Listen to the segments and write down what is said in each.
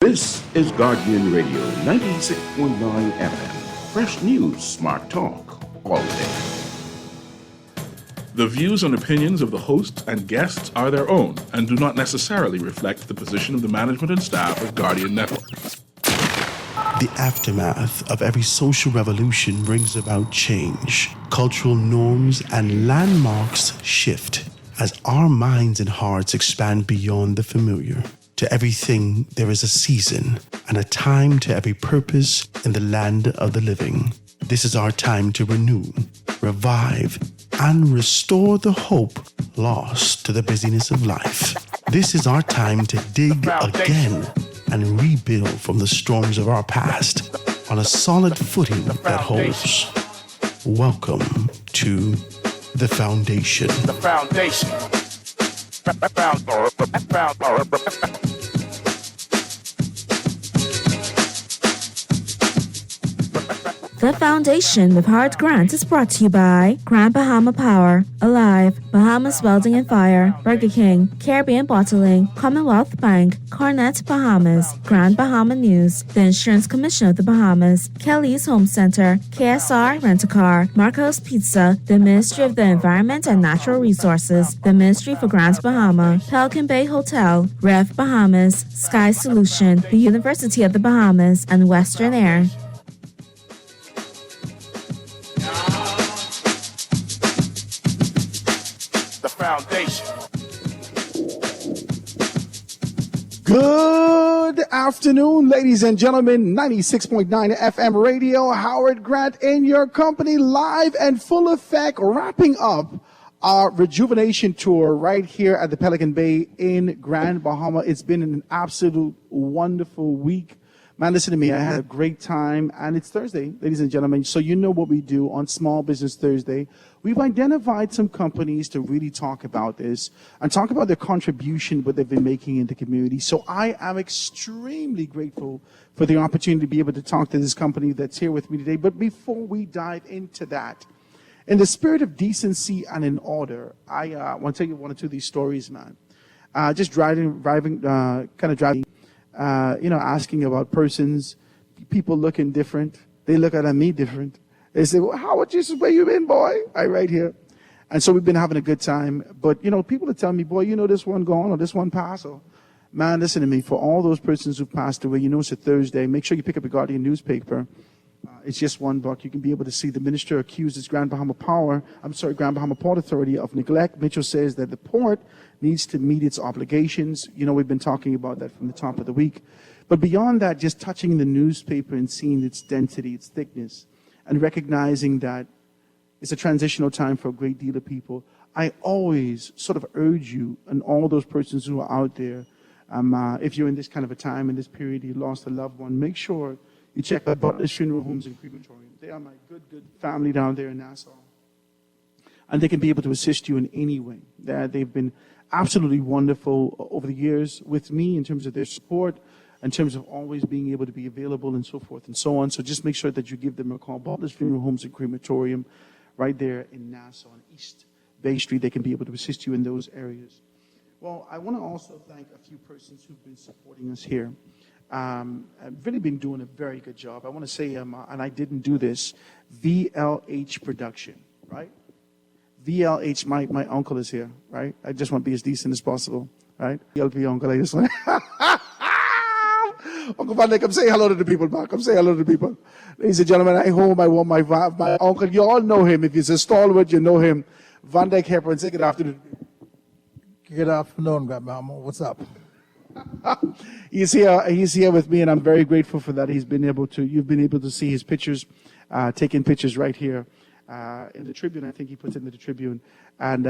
This is Guardian Radio 96.9 FM. Fresh news, smart talk, all day. The views and opinions of the hosts and guests are their own and do not necessarily reflect the position of the management and staff of Guardian Network. The aftermath of every social revolution brings about change. Cultural norms and landmarks shift as our minds and hearts expand beyond the familiar. To everything there is a season and a time to every purpose in the land of the living. This is our time to renew, revive, and restore the hope lost to the busyness of life. This is our time to dig again and rebuild from the storms of our past on a solid footing that holds. Welcome to The Foundation. The Foundation. The Foundation with Howard Grant is brought to you by Grand Bahama Power, Alive, Bahamas Welding and Fire, Burger King, Caribbean Bottling, Commonwealth Bank, Cornet Bahamas, Grand Bahama News, the Insurance Commission of the Bahamas, Kelly's Home Center, KSR Rent-A-Car, Marco's Pizza, the Ministry of the Environment and Natural Resources, the Ministry for Grand Bahama, Pelican Bay Hotel, Rev Bahamas, Sky Solution, the University of the Bahamas, and Western Air. Foundation. Good afternoon, ladies and gentlemen. 96.9 FM radio. Howard Grant in your company, live and full effect, wrapping up our rejuvenation tour right here at the Pelican Bay in Grand Bahama. It's been an absolute wonderful week. Man, listen to me. I had a great time, and it's Thursday, ladies and gentlemen. So you know what we do on Small Business Thursday. We've identified some companies to really talk about this and talk about their contribution, what they've been making in the community. So I am extremely grateful for the opportunity to be able to talk to this company that's here with me today. But before we dive into that, in the spirit of decency and in order, I want to tell you one or two of these stories, man. Just driving, asking about persons, people looking different. They look at me different. They say, well, Howard, this is where you been, boy? Right here. And so we've been having a good time. But, people are telling me, boy, this one gone or this one passed. Or, man, listen to me. For all those persons who passed away, it's a Thursday. Make sure you pick up a Guardian newspaper. It's just $1. You can be able to see the minister accuses Grand Bahama Port Authority of neglect. Mitchell says that the port needs to meet its obligations. We've been talking about that from the top of the week. But beyond that, just touching the newspaper and seeing its density, its thickness, and recognizing that it's a transitional time for a great deal of people, I always sort of urge you and all those persons who are out there, if you're in this kind of a time, in this period, you lost a loved one, make sure you check out Butler's Funeral Homes and Crematorium. They are my good family down there in Nassau. And they can be able to assist you in any way. They've been absolutely wonderful over the years with me in terms of their support, in terms of always being able to be available and so forth and so on. So just make sure that you give them a call. Butler's Funeral Homes and Crematorium right there in Nassau on East Bay Street. They can be able to assist you in those areas. Well, I want to also thank a few persons who've been supporting us here. I've really been doing a very good job. I want to say, and I didn't do this, VLH Production, right? VLH, my uncle is here, right? I just want to be as decent as possible, right? VLP uncle, I just want Uncle Van Dyke, come say hello to the people, man. Come say hello to the people. Ladies and gentlemen, I want my uncle. You all know him. If he's a stalwart, you know him. Van Dyke Hepburn, say good afternoon. Good afternoon, Grandmama. What's up? He's here with me, and I'm very grateful for that. You've been able to see his pictures, taking pictures right here in the Tribune. I think he puts it in the Tribune. And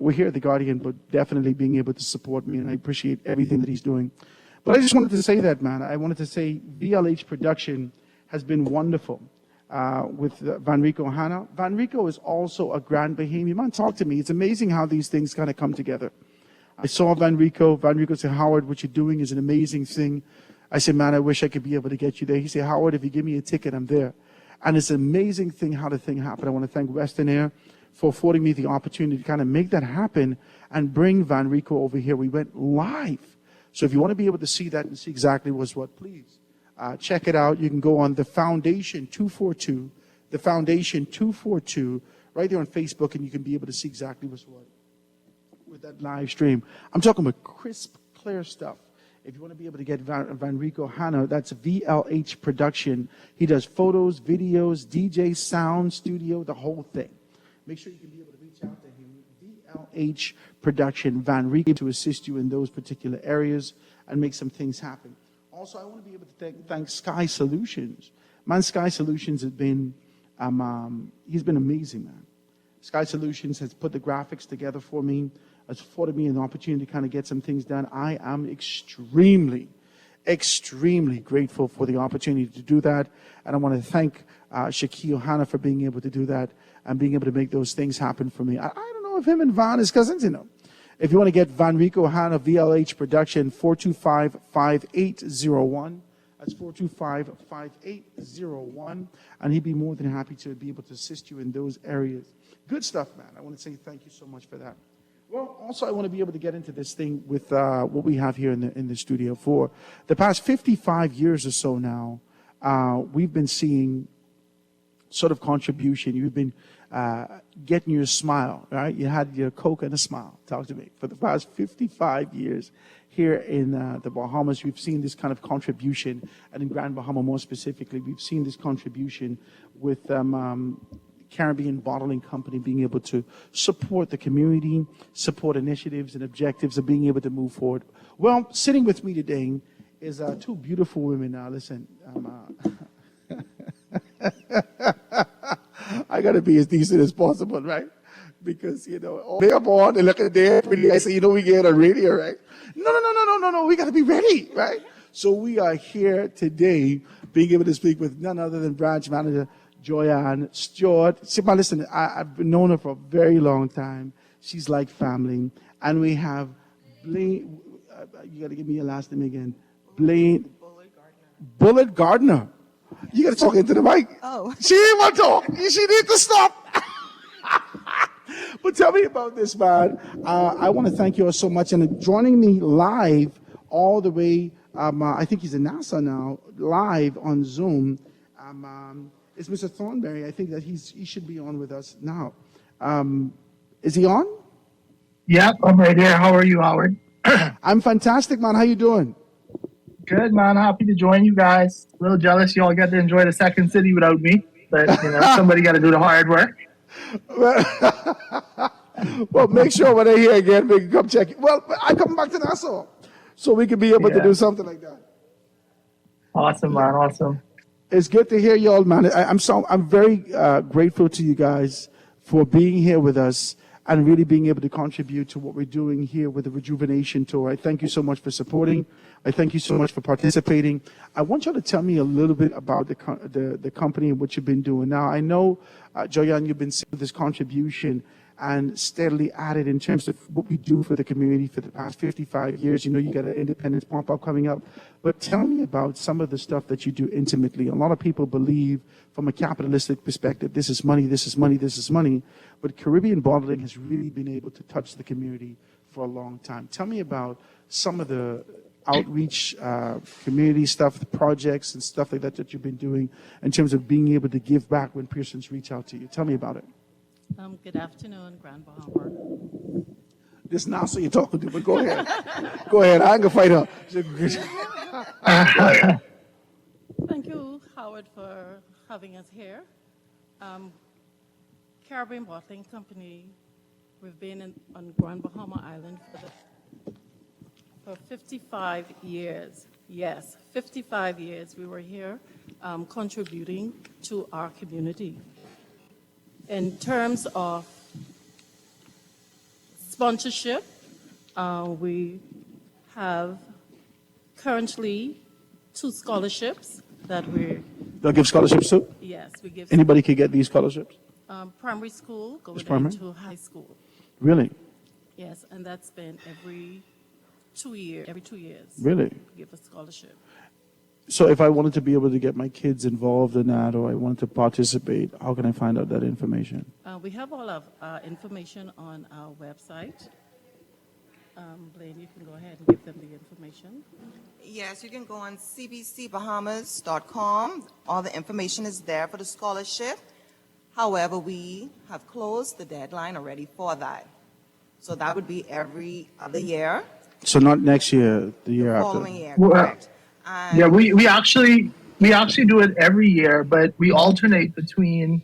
we're here at the Guardian, but definitely being able to support me, and I appreciate everything that he's doing. But I just wanted to say that, man. I wanted to say VLH Production has been wonderful with Van Rico Hanna. Van Rico is also a Grand Bahamian. Man, talk to me. It's amazing how these things kind of come together. I saw Van Rico. Van Rico said, Howard, what you're doing is an amazing thing. I said, man, I wish I could be able to get you there. He said, Howard, if you give me a ticket, I'm there. And it's an amazing thing how the thing happened. I want to thank Western Air for affording me the opportunity to kind of make that happen and bring Van Rico over here. We went live So if you want to be able to see that and see exactly what's what, please check it out. You can go on The Foundation 242, The Foundation 242, right there on Facebook, and you can be able to see exactly what's what with that live stream. I'm talking about crisp, clear stuff. If you want to be able to get Vanrico Hanna, that's VLH Production. He does photos, videos, DJ, sound, studio, the whole thing. Make sure you can be able to reach out to him. VLH Production, Vanrico, to assist you in those particular areas and make some things happen. Also, I want to be able to thank Sky Solutions. Man, Sky Solutions has been, he's been amazing, man. Sky Solutions has put the graphics together for me, has afforded me an opportunity to kind of get some things done. I am extremely grateful for the opportunity to do that. And I want to thank Shaquille Hanna for being able to do that and being able to make those things happen for me. I don't know if him and Van is cousins, you know. If you want to get Vanrico Hanna, VLH Production, 425-5801. That's 425-5801. And he'd be more than happy to be able to assist you in those areas. Good stuff, man. I want to say thank you so much for that. Well, also, I want to be able to get into this thing with what we have here in the studio. For the past 55 years or so now, we've been seeing sort of contribution. You've been getting your smile, right? You had your Coke and a smile. Talk to me. For the past 55 years here in the Bahamas, we've seen this kind of contribution, and in Grand Bahama more specifically, we've seen this contribution with Caribbean Bottling Company being able to support the community, support initiatives and objectives of being able to move forward. Well, sitting with me today is two beautiful women. Now, listen, I got to be as decent as possible, right? Because, you know, they are born and look at they're pretty. I say, you know, we get on radio, right? No. We got to be ready, right? So we are here today being able to speak with none other than branch manager Joyanne Stewart. See, but listen, I've known her for a very long time. She's like family. And we have Blaine, you got to give me your last name again. Blaine. Bullet Gardner. You got to talk into the mic. Oh. She ain't want to talk. She need to stop. But tell me about this, man. I want to thank you all so much. And joining me live all the way, I think he's in NASA now, live on Zoom, is Mr. Thornberry. I think that he should be on with us now. Is he on? Yep, I'm right here. How are you, Howard? I'm fantastic, man. How you doing? Good, man. Happy to join you guys. A little jealous you all get to enjoy the second city without me. But, you know, somebody got to do the hard work. Well, make sure when they're here again, we can come check it. Well, I come back to Nassau, so we can be able to do something like that. Awesome, man. Awesome. It's good to hear you all, man. I'm very grateful to you guys for being here with us and really being able to contribute to what we're doing here with the Rejuvenation Tour. I thank you so much for supporting. I thank you so much for participating. I want you to tell me a little bit about the company and what you've been doing. Now, I know, Joyanne, you've been seeing this contribution and steadily added in terms of what we do for the community for the past 55 years. You know, you got an Independence pop-up coming up. But tell me about some of the stuff that you do intimately. A lot of people believe from a capitalistic perspective, this is money, this is money, this is money. But Caribbean Bottling has really been able to touch the community for a long time. Tell me about some of the outreach, community stuff, the projects and stuff like that you've been doing in terms of being able to give back when persons reach out to you. Tell me about it. Good afternoon, Grand Bahama. This now, so you're talking to, but go ahead. Go ahead. I ain't gonna fight her. Thank you, Howard, for having us here. Caribbean Bottling Company, we've been on Grand Bahama Island for 55 years. Yes, 55 years we were here contributing to our community. In terms of sponsorship, we have currently 2 scholarships that we're... They'll give scholarships too? Yes, we give... Anybody can get these scholarships? Primary school, going into high school. Really? Yes, and that's been every 2 years. Really? We give a scholarship. So if I wanted to be able to get my kids involved in that or I wanted to participate, how can I find out that information? We have all of our information on our website. Blaine, you can go ahead and give them the information. Yes, you can go on cbcbahamas.com. All the information is there for the scholarship. However, we have closed the deadline already for that. So that would be every other year, So not next year, the year after. following year, Well, correct? And Yeah, we actually do it every year, but we alternate between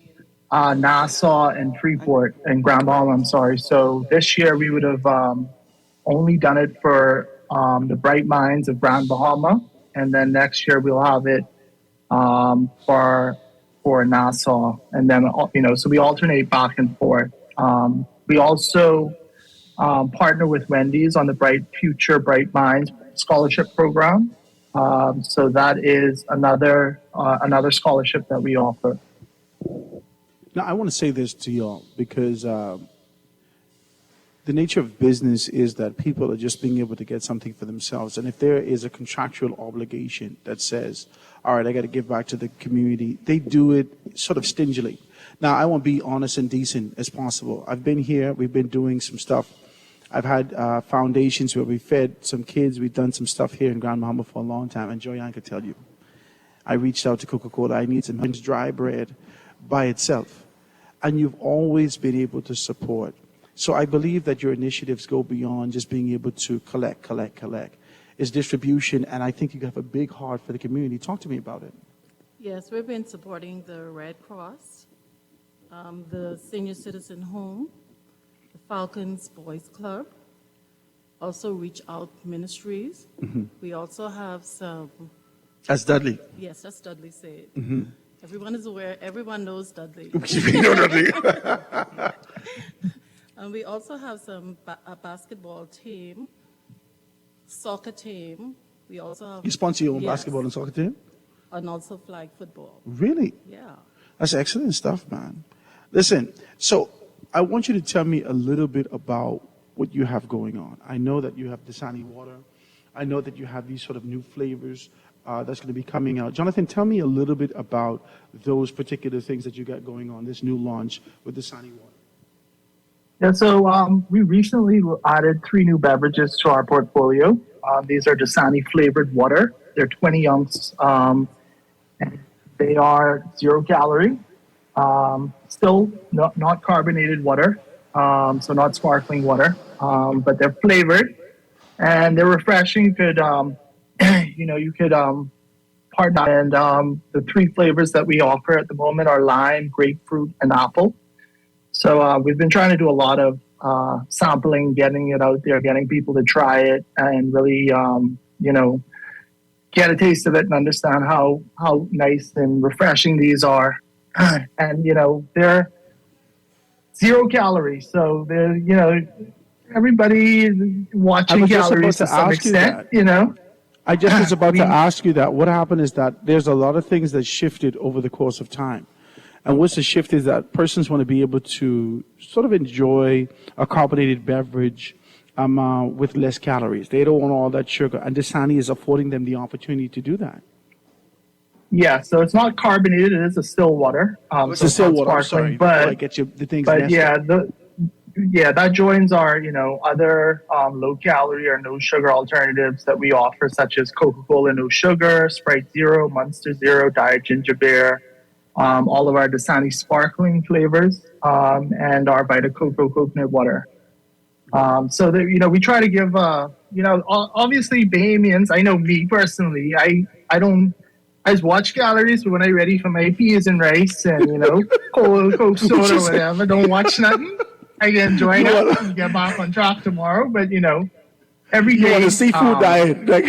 Nassau and Freeport and Grand Bahama. I'm sorry. So this year we would have only done it for the Bright Minds of Grand Bahama, and then next year we'll have it for Nassau, and then so we alternate back and forth. We also partner with Wendy's on the Future Bright Minds scholarship program. So that is another scholarship that we offer. Now, I want to say this to y'all because the nature of business is that people are just being able to get something for themselves. And if there is a contractual obligation that says, all right, I got to give back to the community, they do it sort of stingily. Now, I want to be honest and decent as possible. I've been here. We've been doing some stuff. I've had foundations where we fed some kids. We've done some stuff here in Grand Bahama for a long time. And Joyanne could tell you. I reached out to Coca-Cola. I need some dry bread by itself. And you've always been able to support. So I believe that your initiatives go beyond just being able to collect. It's distribution, and I think you have a big heart for the community. Talk to me about it. Yes, we've been supporting the Red Cross, the Senior Citizen Home, the Falcons Boys Club, also Reach Out Ministries. We also have some, That's Dudley. yes, that's Dudley said. Everyone is aware, everyone knows Dudley. And we also have a basketball team, soccer team. We also have. You sponsor your own Yes. basketball and soccer team? And also flag football. Really? Yeah. That's excellent stuff, man. Listen, so I want you to tell me a little bit about what you have going on. I know that you have Dasani water. I know that you have these sort of new flavors that's going to be coming out. Jonathan, tell me a little bit about those particular things that you got going on, this new launch with Dasani water. Yeah, so we recently added 3 new beverages to our portfolio. These are Dasani flavored water. They're 20 ounce. And they are 0 calorie, still not carbonated water, so not sparkling water, but they're flavored and they're refreshing. You could, you could partner. And the 3 flavors that we offer at the moment are lime, grapefruit, and apple. So we've been trying to do a lot of sampling, getting it out there, getting people to try it, and really, get a taste of it and understand how nice and refreshing these are. And they're 0 calories, so they're everybody is watching calories to some extent. I just was about to ask you that. What happened is that there's a lot of things that shifted over the course of time. And what's the shift is that persons want to be able to sort of enjoy a carbonated beverage with less calories. They don't want all that sugar. And Dasani is affording them the opportunity to do that. Yeah, so it's not carbonated. It is a still water. It's a still water, sorry. But I get you the things But nested. that joins our, other low-calorie or no-sugar alternatives that we offer, such as Coca-Cola No Sugar, Sprite Zero, Monster Zero, Diet Ginger Beer, all of our Dasani sparkling flavors, and our Vita Coco coconut water. So that, we try to give, obviously Bahamians, I know me personally, I just watch calories, but when I'm ready for my peas and rice and, Coke soda or whatever, don't watch nothing. I can enjoy that and get back on track tomorrow. But, every day. You want a seafood diet. Like,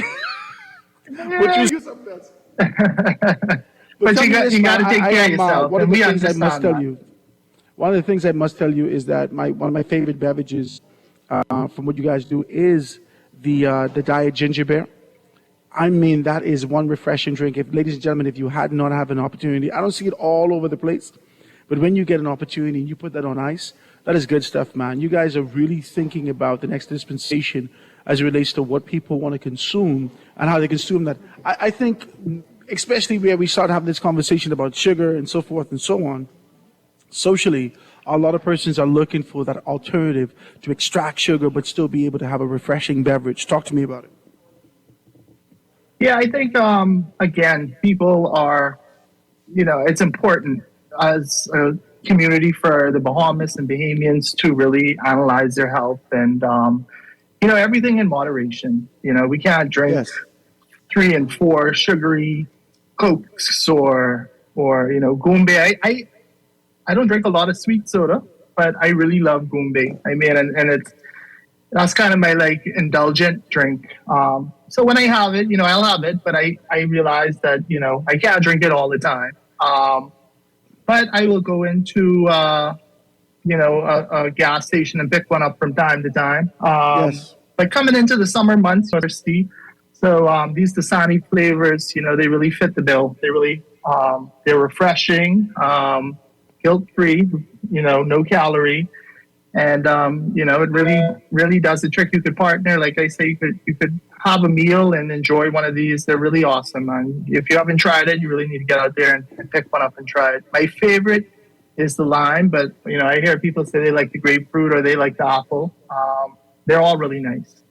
But you got to take care of yourself. One of and the we things I must understand tell that. you. One of the things I must tell you is that one of my favorite beverages from what you guys do is the Diet Ginger Beer. I mean, that is one refreshing drink. Ladies and gentlemen, if you had not have an opportunity, I don't see it all over the place, but when you get an opportunity and you put that on ice, that is good stuff, man. You guys are really thinking about the next dispensation as it relates to what people want to consume and how they consume that. I think, especially where we start having this conversation about sugar and so forth and so on, socially, A lot of persons are looking for that alternative to extract sugar but still be able to have a refreshing beverage. Talk to me about it. Yeah, I think, again, people are, it's important as a community for the Bahamas and Bahamians to really analyze their health and, everything in moderation. We can't drink 3 and 4 sugary Cokes or Goombay. I don't drink a lot of sweet soda, but I really love Goombay. I mean, and that's kind of my indulgent drink. So when I have it, I'll have it, but I realize that, I can't drink it all the time. But I will go into, a gas station and pick one up from time to time. But coming into the summer months, thirsty. So these Dasani flavors, they really fit the bill. They really, they're refreshing, guilt-free, no calorie. And, it really does the trick. You could partner, like I say, you could have a meal and enjoy one of these. They're really awesome. And if you haven't tried it, you really need to get out there and pick one up and try it. My favorite is the lime, but, I hear people say they like the grapefruit or they like the apple. They're all really nice.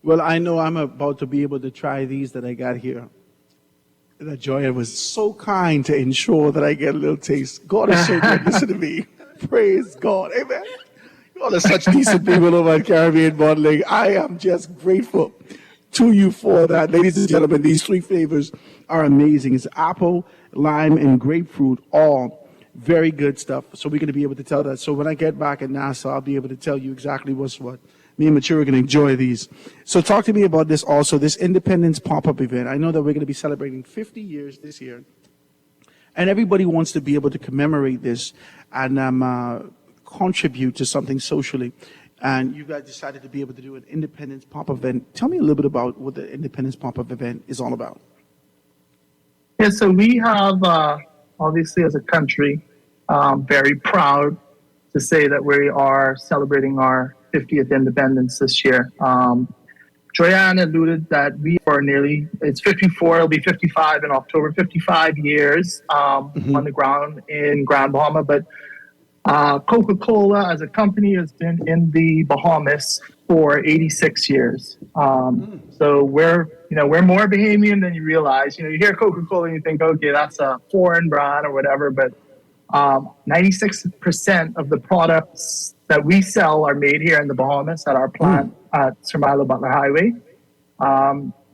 Well, I know I'm about to be able to try these that I got here. That Joya was so kind to ensure that I get a little taste. God is so good. Listen to me. Praise God. Amen. You all are such decent people over at Caribbean Bottling. I am just grateful to you for that. Ladies and gentlemen, these 3 flavors are amazing. It's apple, lime, and grapefruit, all very good stuff. So we're going to be able to tell that. So when I get back at NASA, I'll be able to tell you exactly what's what. Me and Mature are going to enjoy these. So talk to me about this also, this Independence pop-up event. I know that we're going to be celebrating 50 years this year. And everybody wants to be able to commemorate this and contribute to something socially. And you guys decided to be able to do an Independence pop-up event. Tell me a little bit about what the Independence pop-up event is all about. Yeah, so we have, obviously as a country, very proud to say that we are celebrating our 50th independence this year. Joyanne alluded that we are it's 54, it'll be 55 in October, 55 years on the ground in Grand Bahama. But Coca-Cola as a company has been in the Bahamas for 86 years. So we're more Bahamian than you realize. You hear Coca-Cola and you think, okay, that's a foreign brand or whatever, but 96% of the products that we sell are made here in the Bahamas at our plant at Sir Milo Butler Highway.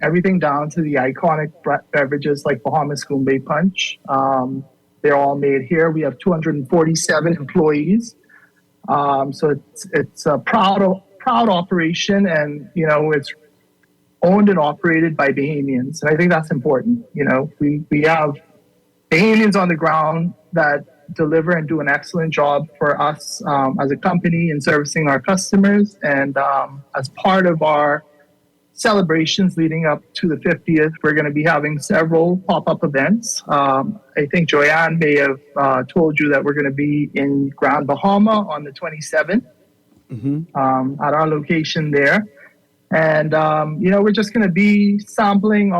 Everything down to the iconic beverages like Bahamas Goombay Punch. They're all made here. We have 247 employees. So it's a proud operation, and it's owned and operated by Bahamians. And I think that's important. We have Bahamians on the ground that deliver and do an excellent job for us as a company in servicing our customers. And as part of our celebrations leading up to the 50th, we're going to be having several pop-up events. I think Joyanne may have told you that we're going to be in Grand Bahama on the 27th at our location there. And, we're just going to be sampling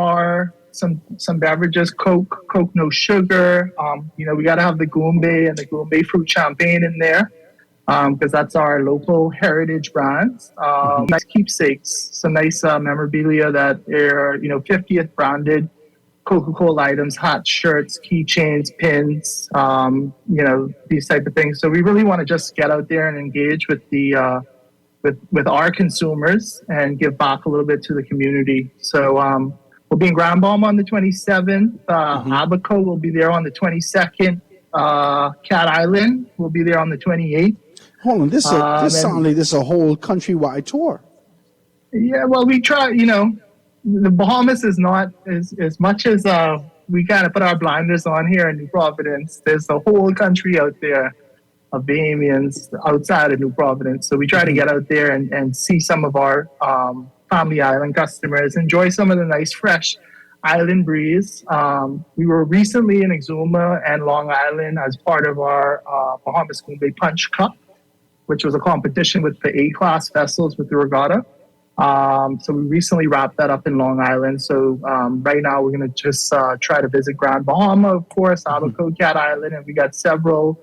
some beverages, Coke no sugar. We got to have the Goombay and the Goombay fruit champagne in there because that's our local heritage brands. Nice keepsakes, some nice memorabilia that are 50th branded Coca-Cola items, hats, shirts, keychains, pins, these type of things. So we really want to just get out there and engage with the with our consumers and give back a little bit to the community. So we'll be in Grand Bahama on the 27th. Abaco will be there on the 22nd. Cat Island will be there on the 28th. Hold on, this sounds like this is a whole countrywide tour. Yeah, well, we try, the Bahamas is not as much as we kind of put our blinders on here in New Providence. There's a whole country out there of Bahamians outside of New Providence. So we try to get out there and see some of our Family Island customers, enjoy some of the nice, fresh island breeze. We were recently in Exuma and Long Island as part of our Bahamas Goombay Punch Cup, which was a competition with the A-class vessels with the regatta. So we recently wrapped that up in Long Island. So right now we're going to just try to visit Grand Bahama, of course, Abaco, Cat Island, and we got several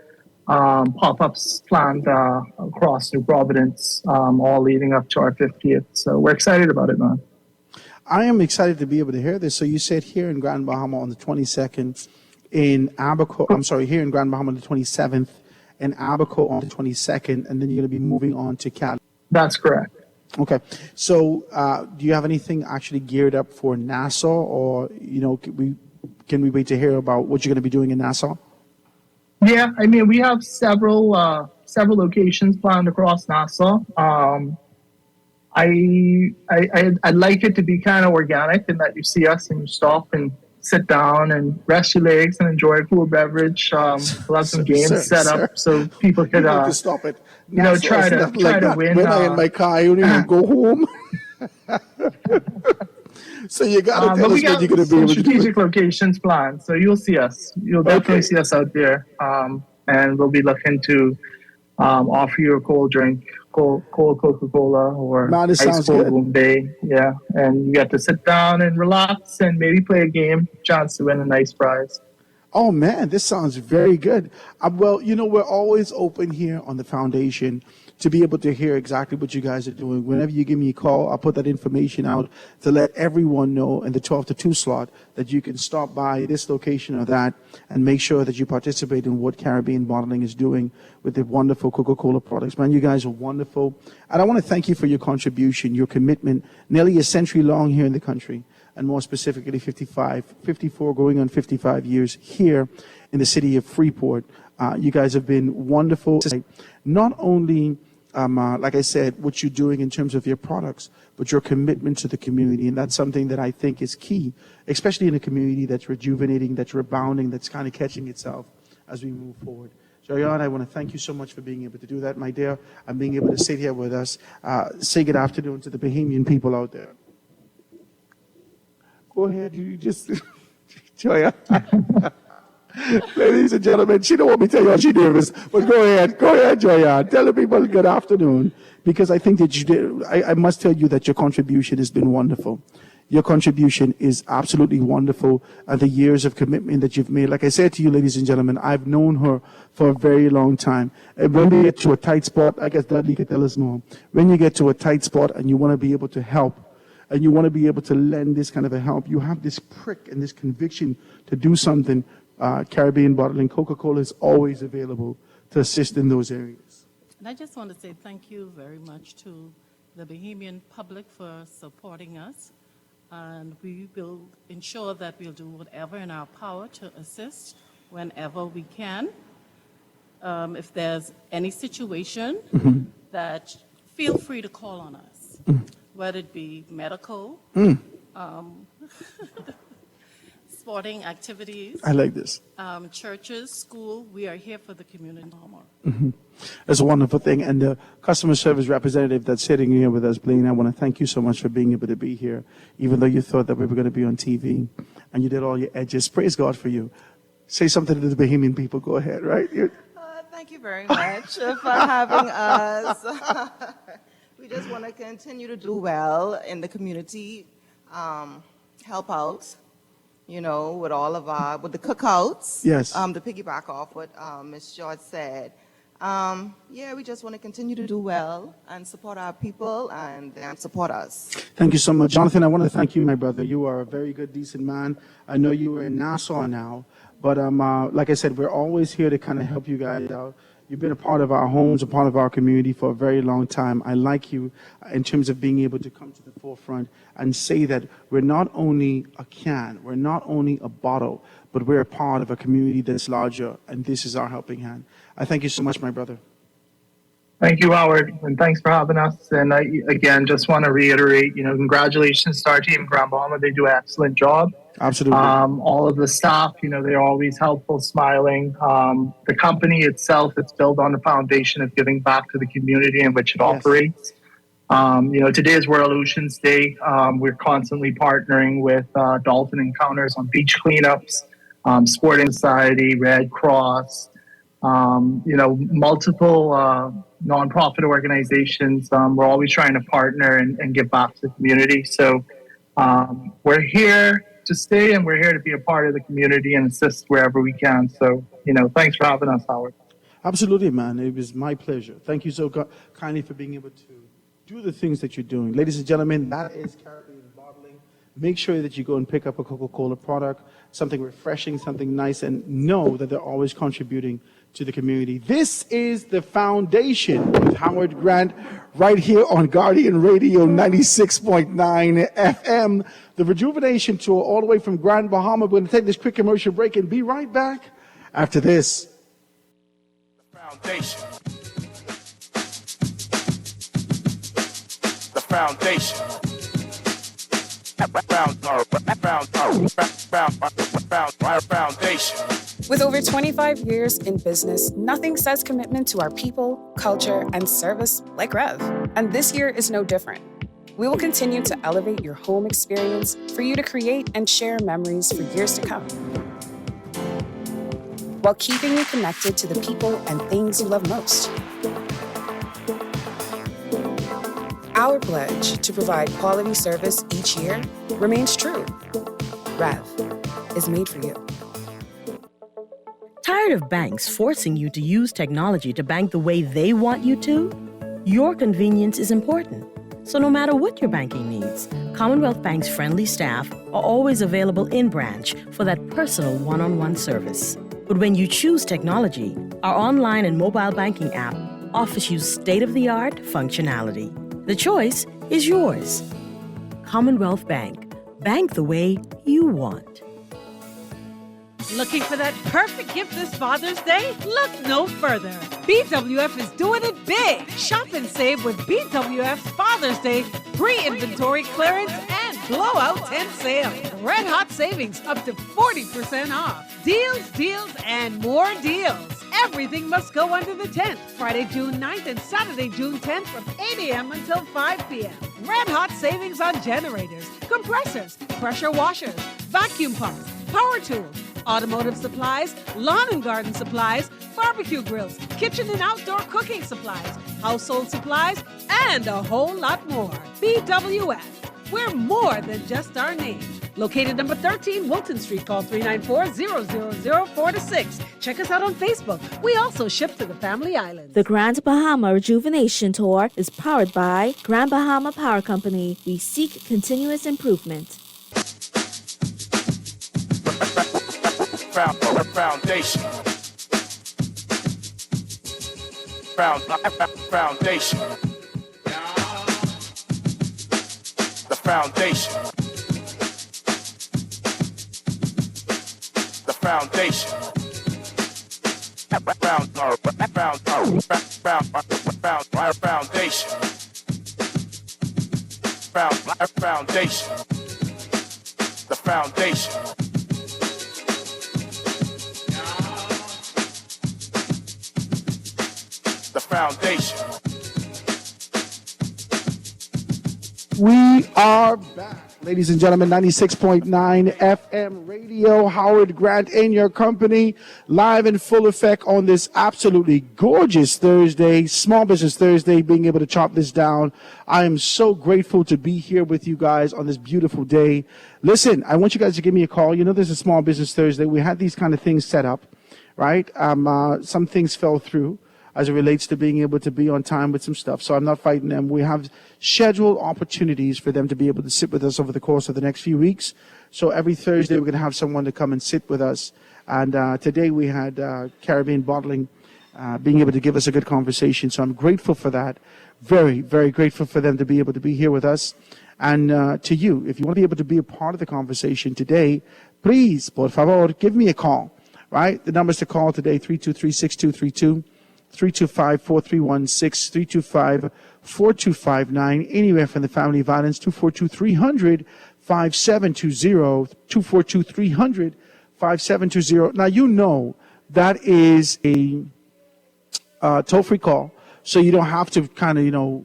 pop-ups planned across New Providence, all leading up to our 50th. So we're excited about it, man. I am excited to be able to hear this. So you said here in Grand Bahama on the 22nd, in Abaco, I'm sorry, here in Grand Bahama on the 27th, in Abaco on the 22nd, and then you're going to be moving on to Cali. That's correct. Okay. So do you have anything actually geared up for Nassau, or, can we wait to hear about what you're going to be doing in Nassau? Yeah, I mean, we have several locations planned across Nassau. I'd like it to be kind of organic in that you see us and you stop and sit down and rest your legs and enjoy a cool beverage. We'll have some games set up so people could to stop it. try to win. When I'm in my car, I don't even go home. So you got to tell us when you're going to be able to do it. Strategic locations planned, so you'll see us. You'll definitely see us out there, and we'll be looking to offer you a cold drink, cold Coca-Cola or ice cold Bombay. Yeah, and you get to sit down and relax and maybe play a game, chance to win a nice prize. Oh man, this sounds very good. Well, we're always open here on the foundation to be able to hear exactly what you guys are doing. Whenever you give me a call, I'll put that information out to let everyone know in the 12 to 2 slot that you can stop by this location or that and make sure that you participate in what Caribbean Bottling is doing with the wonderful Coca-Cola products. Man, you guys are wonderful. And I want to thank you for your contribution, your commitment, nearly a century long here in the country, and more specifically 54 going on 55 years here in the city of Freeport. You guys have been wonderful. Not only, like I said, what you're doing in terms of your products, but your commitment to the community. And that's something that I think is key, especially in a community that's rejuvenating, that's rebounding, that's kind of catching itself as we move forward. Joyanne, I want to thank you so much for being able to do that, my dear, and being able to sit here with us. Say good afternoon to the Bahamian people out there. Go ahead, you just, Joyanne. Ladies and gentlemen, she don't want me to tell you how she nervous, but go ahead, Joyanne. Tell the people good afternoon, because I think that you did. I must tell you that your contribution has been wonderful. Your contribution is absolutely wonderful, and the years of commitment that you've made. Like I said to you, ladies and gentlemen, I've known her for a very long time. And when we get to a tight spot, I guess Dudley could tell us more. When you get to a tight spot and you want to be able to help, and you want to be able to lend this kind of a help, you have this prick and this conviction to do something. Caribbean Bottling, Coca-Cola is always available to assist in those areas. And I just want to say thank you very much to the Bahamian public for supporting us. And we will ensure that we'll do whatever in our power to assist whenever we can. If there's any situation that, feel free to call on us, whether it be medical, sporting activities. I like this. Churches, school, we are here for the community. That's a wonderful thing. And the customer service representative that's sitting here with us, Blaine, I want to thank you so much for being able to be here, even though you thought that we were going to be on TV and you did all your edges. Praise God for you. Say something to the Bahamian people. Go ahead, right? Thank you very much for having us. We just want to continue to do well in the community, help out. With all of with the cookouts. Yes. To piggyback off what Ms. George said. We just want to continue to do well and support our people and them support us. Thank you so much. Jonathan, I want to thank you, my brother. You are a very good, decent man. I know you are in Nassau now, but like I said, we're always here to kind of help you guys out. You've been a part of our homes, a part of our community for a very long time. I like you in terms of being able to come to the forefront and say that we're not only a can, we're not only a bottle, but we're a part of a community that's larger, and this is our helping hand. I thank you so much, my brother. Thank you, Howard, and thanks for having us. And I, again, just want to reiterate, congratulations to our team, Grand Bahama. They do an excellent job. Absolutely. All of the staff, they're always helpful, smiling. The company itself, it's built on the foundation of giving back to the community in which it operates. Today is World Oceans Day. We're constantly partnering with Dolphin Encounters on beach cleanups, Sporting Society, Red Cross, multiple nonprofit organizations. We're always trying to partner and give back to the community. So we're here to stay, and we're here to be a part of the community and assist wherever we can. So, thanks for having us, Howard. Absolutely, man. It was my pleasure. Thank you so kindly for being able to do the things that you're doing. Ladies and gentlemen, that is Caribbean Bottling. Make sure that you go and pick up a Coca-Cola product, something refreshing, something nice, and know that they're always contributing to the community. This is The Foundation with Howard Grant right here on Guardian Radio 96.9 FM. The Rejuvenation Tour all the way from Grand Bahama. We're going to take this quick commercial break and be right back after this. Foundation. The foundation. Foundation. With over 25 years in business, nothing says commitment to our people, culture, and service like Rev. And this year is no different. We will continue to elevate your home experience for you to create and share memories for years to come, while keeping you connected to the people and things you love most. Our pledge to provide quality service each year remains true. Rev is made for you. Tired of banks forcing you to use technology to bank the way they want you to? Your convenience is important. So no matter what your banking needs, Commonwealth Bank's friendly staff are always available in branch for that personal one-on-one service. But when you choose technology, our online and mobile banking app offers you state-of-the-art functionality. The choice is yours. Commonwealth Bank. Bank the way you want. Looking for that perfect gift this Father's Day? Look no further. BWF is doing it big. Shop and save with BWF's Father's Day pre-inventory clearance and blowout tent sale. Red hot savings up to 40% off. Deals, deals, and more deals. Everything must go under the tent. Friday, June 9th and Saturday, June 10th from 8 a.m. until 5 p.m. Red hot savings on generators, compressors, pressure washers, vacuum pumps, power tools, automotive supplies, lawn and garden supplies, barbecue grills, kitchen and outdoor cooking supplies, household supplies, and a whole lot more. BWF. We're more than just our name. Located number 13 Wilton Street. Call 394-000-4-6. Check us out on Facebook. We also ship to the Family Islands. The Grand Bahama Rejuvenation Tour is powered by Grand Bahama Power Company. We seek continuous improvement. Foundation. Foundation. The foundation. The foundation. Foundation. The foundation. The foundation. We are back, ladies and gentlemen. 96.9 FM radio. Howard Grant in your company, live in full effect on this absolutely gorgeous Thursday, Small Business Thursday, being able to chop this down. I am so grateful to be here with you guys on this beautiful day. Listen, I want you guys to give me a call. You know, this is Small Business Thursday. We had these kind of things set up, right? Some things fell through as it relates to being able to be on time with some stuff. So I'm not fighting them. We have scheduled opportunities for them to be able to sit with us over the course of the next few weeks. So every Thursday, we're going to have someone to come and sit with us. And today we had Caribbean Bottling being able to give us a good conversation. So I'm grateful for that. Very, very grateful for them to be able to be here with us. And to you, if you want to be able to be a part of the conversation today, please, por favor, give me a call, right? The numbers to call today, 323-6232. 325-4316, 325-4259, anywhere from the Family Violence, 242-300-5720, 242-300-5720. Now, you know that is a toll-free call, so you don't have to kind of,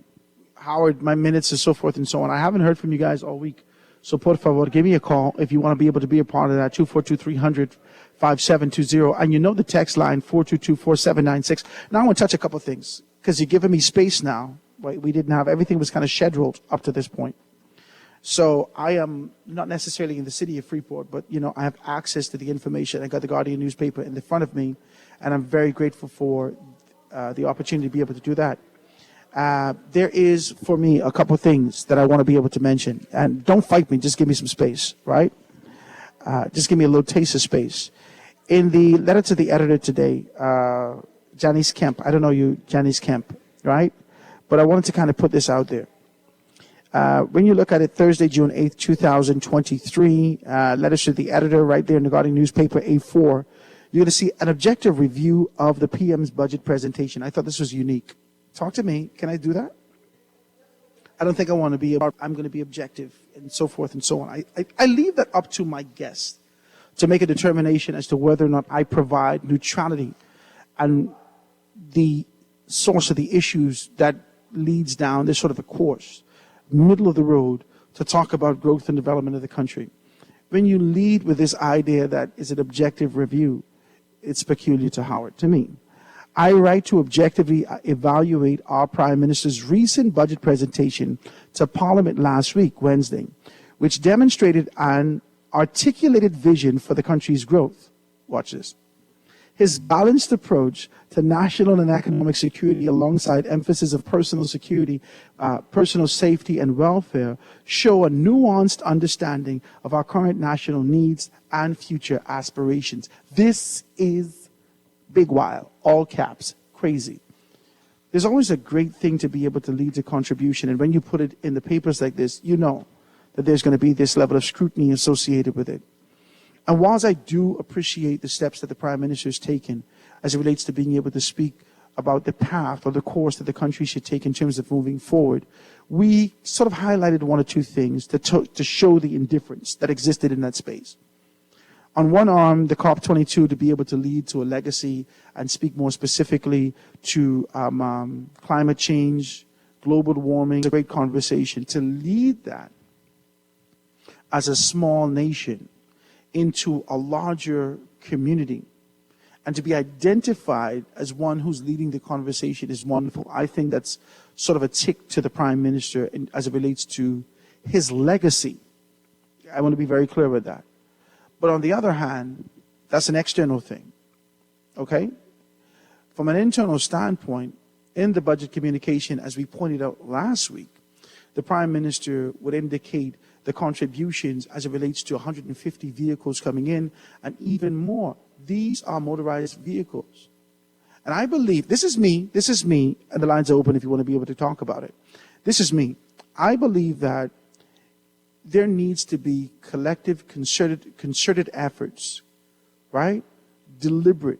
Howard, my minutes and so forth and so on. I haven't heard from you guys all week, so por favor, give me a call if you want to be able to be a part of that, 242-300-5720, and you know the text line 422-4796. Now I want to touch a couple of things because you're giving me space now. Right? We didn't have everything was kind of scheduled up to this point. So I am not necessarily in the city of Freeport, but I have access to the information. I got the Guardian newspaper in the front of me, and I'm very grateful for the opportunity to be able to do that. There is, for me, a couple things that I want to be able to mention. And don't fight me, just give me some space, right? Just give me a little taste of space. In the letter to the editor today, Janice Kemp, I don't know you, Janice Kemp, right? But I wanted to kind of put this out there. When you look at it, Thursday, June 8th, 2023, letters to the editor right there in the Guardian newspaper, A4, you're going to see an objective review of the PM's budget presentation. I thought this was unique. Talk to me. Can I do that? I don't think I want to be, I'm going to be objective and so forth and so on. I leave that up to my guests to make a determination as to whether or not I provide neutrality and the source of the issues that leads down this sort of a course, middle of the road, to talk about growth and development of the country. When you lead with this idea that is an objective review, it's peculiar to Howard, to me. I write to objectively evaluate our Prime Minister's recent budget presentation to Parliament last week, Wednesday, which demonstrated an articulated vision for the country's growth. Watch this. His balanced approach to national and economic security alongside emphasis of personal security, personal safety and welfare show a nuanced understanding of our current national needs and future aspirations. This is big while, all caps, crazy. There's always a great thing to be able to lead to contribution, and when you put it in the papers like this, you know that there's going to be this level of scrutiny associated with it. And whilst I do appreciate the steps that the Prime Minister has taken as it relates to being able to speak about the path or the course that the country should take in terms of moving forward, we sort of highlighted one or two things to show the indifference that existed in that space. On one arm, the COP22 to be able to lead to a legacy and speak more specifically to climate change, global warming, a great conversation, to lead that as a small nation into a larger community and to be identified as one who's leading the conversation is wonderful. I think that's sort of a tick to the Prime Minister as it relates to his legacy. I want to be very clear with that. But on the other hand, that's an external thing, okay? From an internal standpoint, in the budget communication, as we pointed out last week, the Prime Minister would indicate the contributions as it relates to 150 vehicles coming in and even more. These are motorized vehicles. And I believe, this is me, and the lines are open if you want to be able to talk about it. This is me. I believe that there needs to be collective, concerted efforts, right? Deliberate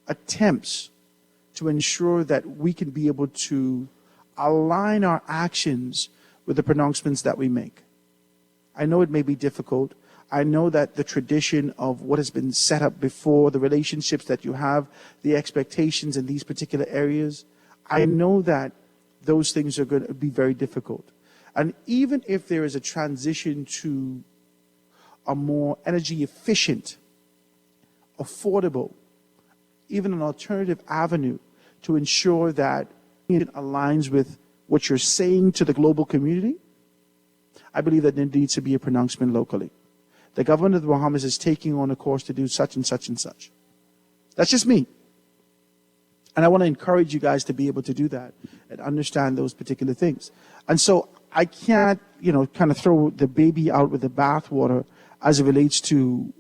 attempts to ensure that we can be able to align our actions with the pronouncements that we make. I know it may be difficult. I know that the tradition of what has been set up before, the relationships that you have, the expectations in these particular areas, I know that those things are going to be very difficult. And even if there is a transition to a more energy efficient, affordable, even an alternative avenue to ensure that it aligns with what you're saying to the global community, I believe that there needs to be a pronouncement locally. The government of the Bahamas is taking on a course to do such and such and such. That's just me. And I want to encourage you guys to be able to do that and understand those particular things. And so I can't, kind of throw the baby out with the bathwater as it relates to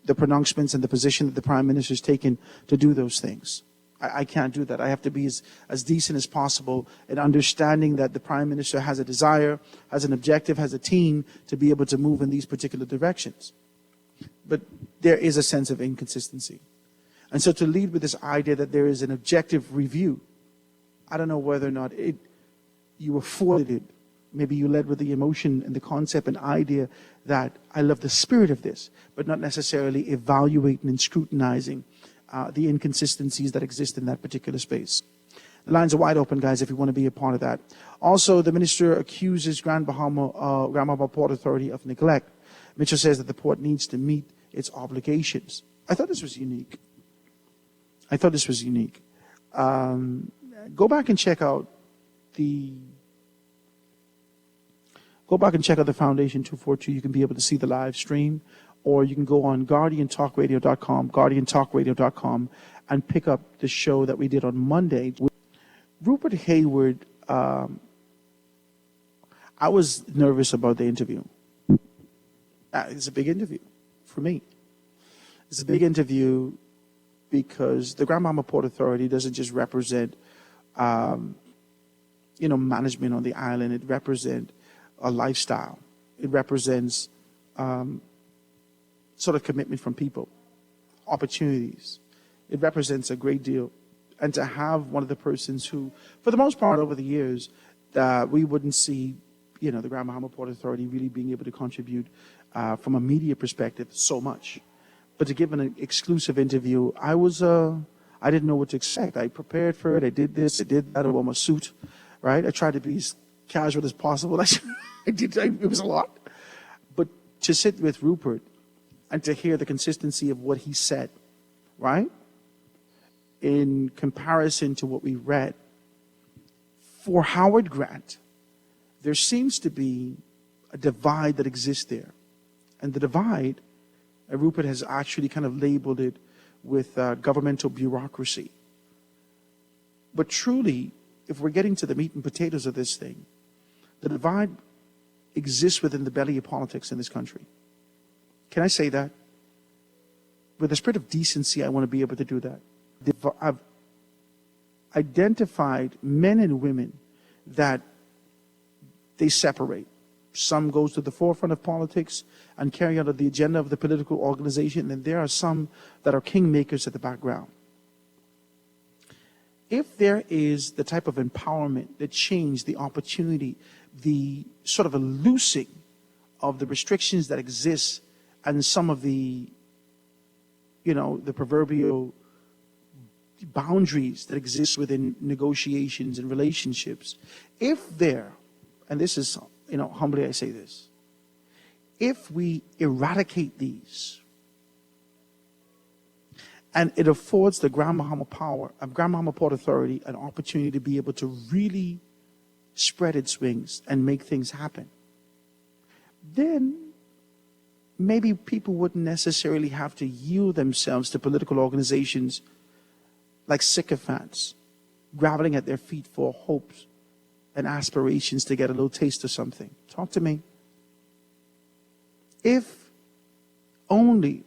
the pronouncements and the position that the Prime Minister has taken to do those things. I can't do that. I have to be as decent as possible in understanding that the Prime Minister has a desire, has an objective, has a team to be able to move in these particular directions. But there is a sense of inconsistency. And so to lead with this idea that there is an objective review, I don't know whether or not you afforded it. Maybe you led with the emotion and the concept and idea that I love the spirit of this, but not necessarily evaluating and scrutinizing the inconsistencies that exist in that particular space. The lines are wide open, guys, if you want to be a part of that. Also, the minister accuses Grand Bahama Port Authority of neglect. Mitchell says that the port needs to meet its obligations. I thought this was unique. Go back and check out the Foundation 242. You can be able to see the live stream, or you can go on GuardianTalkRadio.com, and pick up the show that we did on Monday. Rupert Hayward, I was nervous about the interview. It's a big interview for me. It's a big interview because the Grand Bahama Port Authority doesn't just represent, management on the island. It represents a lifestyle. It represents sort of commitment from people, opportunities. It represents a great deal. And to have one of the persons who, for the most part over the years, we wouldn't see, the Grand Bahama Port Authority really being able to contribute from a media perspective so much. But to give an exclusive interview, I didn't know what to expect. I prepared for it. I did this, I did that. I wore my suit, right? I tried to be as casual as possible. It was a lot. But to sit with Rupert and to hear the consistency of what he said, right? In comparison to what we read, for Howard Grant, there seems to be a divide that exists there. And the divide, Rupert has actually kind of labeled it with governmental bureaucracy. But truly, if we're getting to the meat and potatoes of this thing, the divide exists within the belly of politics in this country. Can I say that? With the spirit of decency, I want to be able to do that. I've identified men and women that they separate. Some goes to the forefront of politics and carry out the agenda of the political organization, and there are some that are kingmakers at the background. If there is the type of empowerment, the change, the opportunity, the sort of a loosing of the restrictions that exist and some of the, the proverbial boundaries that exist within negotiations and relationships, if there, and this is, humbly I say this, if we eradicate these, and it affords the Grand Bahama Port Authority an opportunity to be able to really spread its wings and make things happen, then maybe people wouldn't necessarily have to yield themselves to political organizations like sycophants, groveling at their feet for hopes and aspirations to get a little taste of something. Talk to me. If only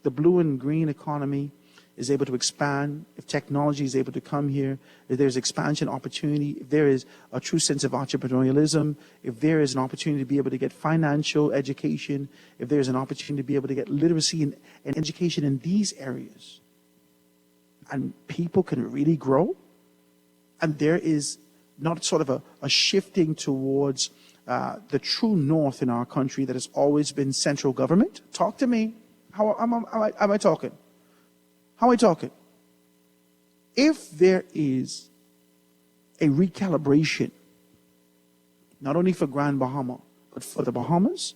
the blue and green economy is able to expand, if technology is able to come here, if there's expansion opportunity, if there is a true sense of entrepreneurialism, if there is an opportunity to be able to get financial education, if there's an opportunity to be able to get literacy and education in these areas, and people can really grow, and there is not sort of a shifting towards the true north in our country that has always been central government. Talk to me. How am I talking? How am I talking? If there is a recalibration, not only for Grand Bahama, but for the Bahamas,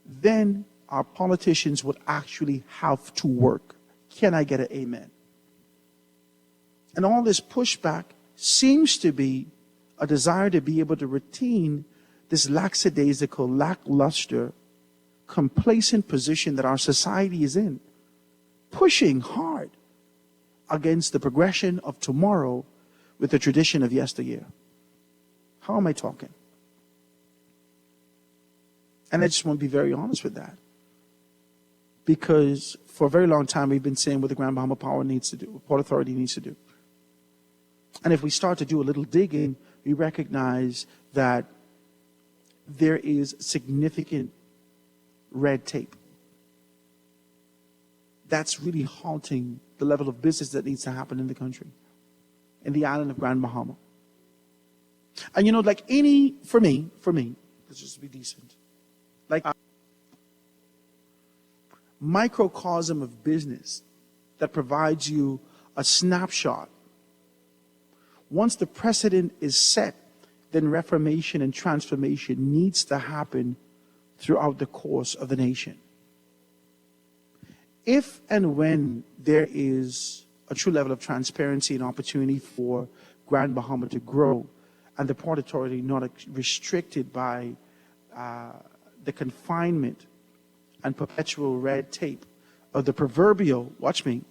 then our politicians would actually have to work. Can I get an amen? And all this pushback seems to be a desire to be able to retain this lackadaisical, lackluster, complacent position that our society is in, pushing hard against the progression of tomorrow with the tradition of yesteryear. How am I talking? And I just want to be very honest with that. Because for a very long time we've been saying what the Grand Bahama Port Authority needs to do. And if we start to do a little digging, we recognize that there is significant red tape that's really halting the level of business that needs to happen in the country, in the island of Grand Bahama. And for me, let's just be decent, like a microcosm of business that provides you a snapshot. Once the precedent is set, then reformation and transformation needs to happen throughout the course of the nation. If and when there is a true level of transparency and opportunity for Grand Bahama to grow, and the Port Authority not restricted by the confinement and perpetual red tape of the proverbial, watch me,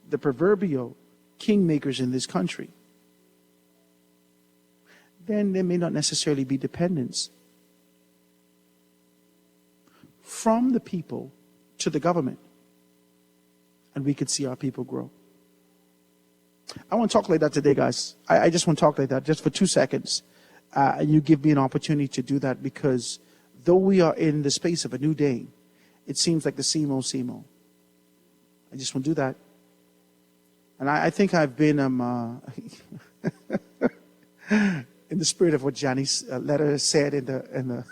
the proverbial kingmakers in this country, then there may not necessarily be dependence from the people to the government, and we could see our people grow. I want to talk like that today, guys. I just want to talk like that just for 2 seconds. And you give me an opportunity to do that, because though we are in the space of a new day, it seems like the same old, same old. I just want to do that. And I think I've been in the spirit of what Johnny's letter said in the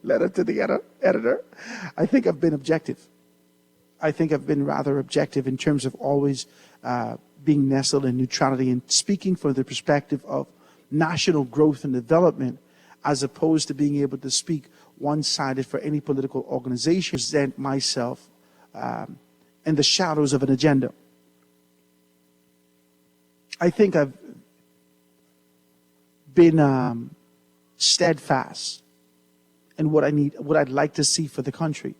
letter to the editor. I think I've been objective. I think I've been rather objective in terms of always being nestled in neutrality and speaking from the perspective of national growth and development, as opposed to being able to speak one-sided for any political organization. Present myself in the shadows of an agenda. I think I've been steadfast in what I'd like to see for the country.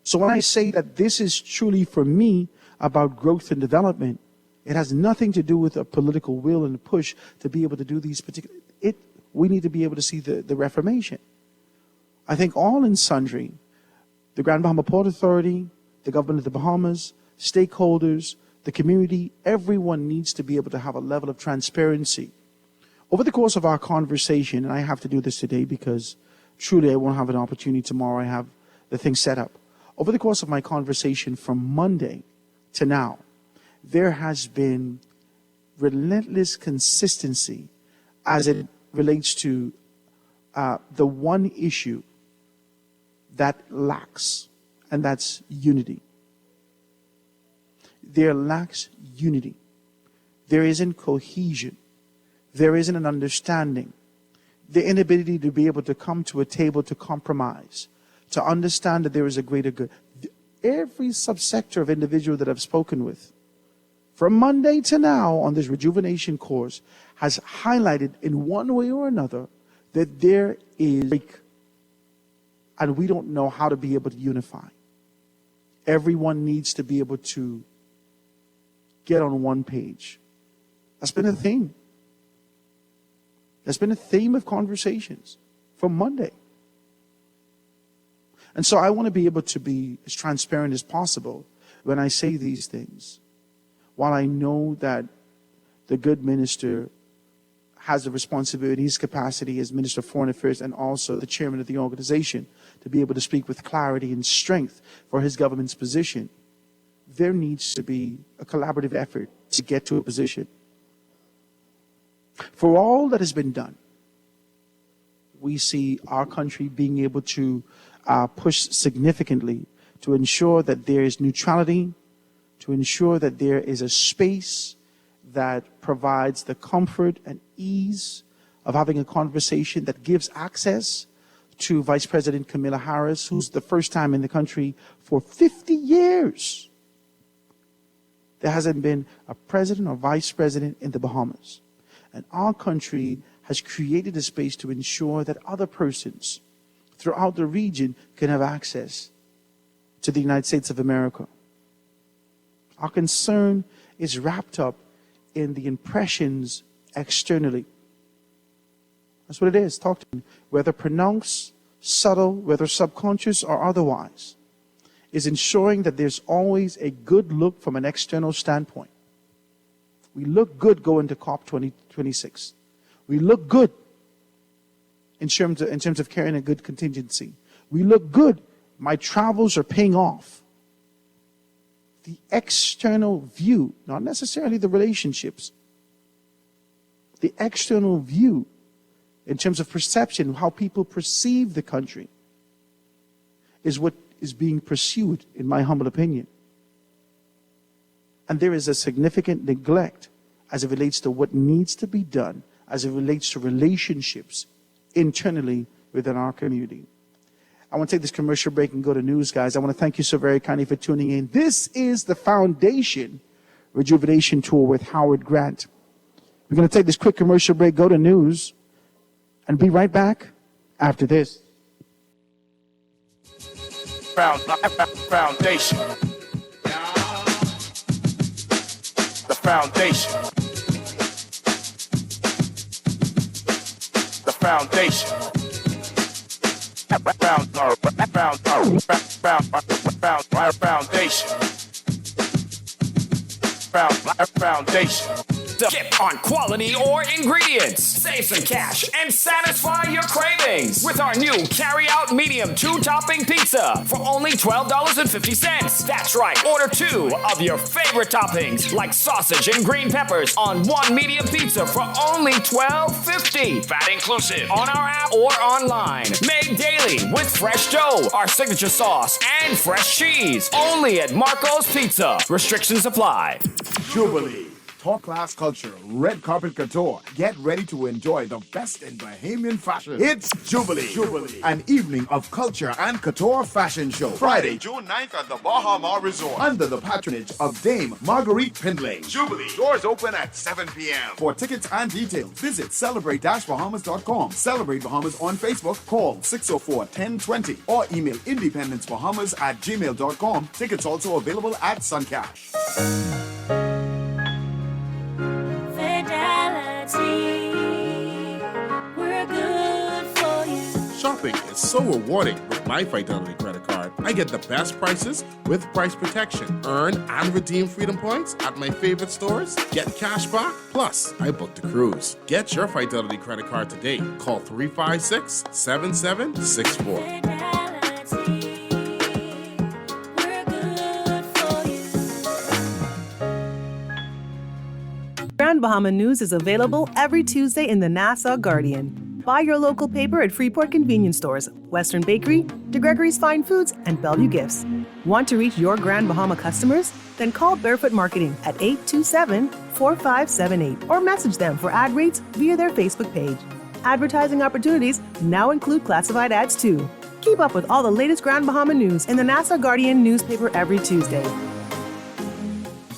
So when I say that this is truly for me about growth and development, it has nothing to do with a political will and a push to be able to do these particular. We need to be able to see the reformation. I think all and sundry, the Grand Bahama Port Authority, the government of the Bahamas, stakeholders, the community, everyone needs to be able to have a level of transparency. Over the course of our conversation, and I have to do this today because truly I won't have an opportunity tomorrow, I have the thing set up. Over the course of my conversation from Monday to now, there has been relentless consistency as it relates to the one issue that lacks, and that's unity. There lacks unity. There isn't cohesion. There isn't an understanding. The inability to be able to come to a table to compromise, to understand that there is a greater good. Every subsector of individual that I've spoken with, from Monday to now on this rejuvenation course, has highlighted in one way or another that there is break, and we don't know how to be able to unify. Everyone needs to be able to get on one page. That's been a theme. That's been a theme of conversations from Monday. And so I want to be able to be as transparent as possible when I say these things. While I know that the good minister has the responsibility, his capacity as Minister of Foreign Affairs and also the chairman of the organization to be able to speak with clarity and strength for his government's position, there needs to be a collaborative effort to get to a position. For all that has been done, we see our country being able to push significantly to ensure that there is neutrality, to ensure that there is a space that provides the comfort and ease of having a conversation, that gives access to Vice President Kamala Harris, who's the first time in the country for 50 years. There hasn't been a president or vice president in the Bahamas. And our country has created a space to ensure that other persons throughout the region can have access to the United States of America. Our concern is wrapped up in the impressions externally. That's what it is. Talk to me. Whether pronounced, subtle, whether subconscious or otherwise, is ensuring that there's always a good look from an external standpoint. We look good going to COP 2026. We look good in terms of carrying a good contingency. We look good. My travels are paying off. The external view, not necessarily the relationships, the external view in terms of perception, how people perceive the country, is what is being pursued, in my humble opinion. And there is a significant neglect as it relates to what needs to be done, as it relates to relationships internally within our community. I want to take this commercial break and go to news, guys. I want to thank you so very kindly for tuning in. This is the Foundation Rejuvenation Tour with Howard Grant. We're going to take this quick commercial break, go to news, and be right back after this. Foundation. foundation. The foundation. Foundation. Skip on quality or ingredients. Save some cash and satisfy your cravings with our new carry-out medium 2-topping pizza for only $12.50. That's right. Order 2 of your favorite toppings like sausage and green peppers on 1 medium pizza for only $12.50. VAT inclusive on our app or online. Made daily with fresh dough, our signature sauce, and fresh cheese. Only at Marco's Pizza. Restrictions apply. Jubilee. Top class culture, red carpet couture. Get ready to enjoy the best in Bahamian fashion. It's Jubilee. An evening of culture and couture fashion show. Friday, June 9th at the Bahama Resort. Under the patronage of Dame Marguerite Pindlay. Jubilee. Doors open at 7 p.m. For tickets and details, visit celebrate-bahamas.com. Celebrate Bahamas on Facebook. Call 604-1020 or email independencebahamas@gmail.com. Tickets also available at Suncash. We're good for you. Shopping is so rewarding with my Fidelity credit card. I get the best prices with price protection. Earn and redeem Freedom Points at my favorite stores. Get cash back. Plus, I booked a cruise. Get your Fidelity credit card today. Call 356-7764. Grand Bahama News is available every Tuesday in the Nassau Guardian. Buy your local paper at Freeport convenience stores, Western Bakery, DeGregory's Fine Foods, and Bellevue Gifts. Want to reach your Grand Bahama customers? Then call Barefoot Marketing at 827-4578 or message them for ad rates via their Facebook page. Advertising opportunities now include classified ads too. Keep up with all the latest Grand Bahama news in the Nassau Guardian newspaper every Tuesday.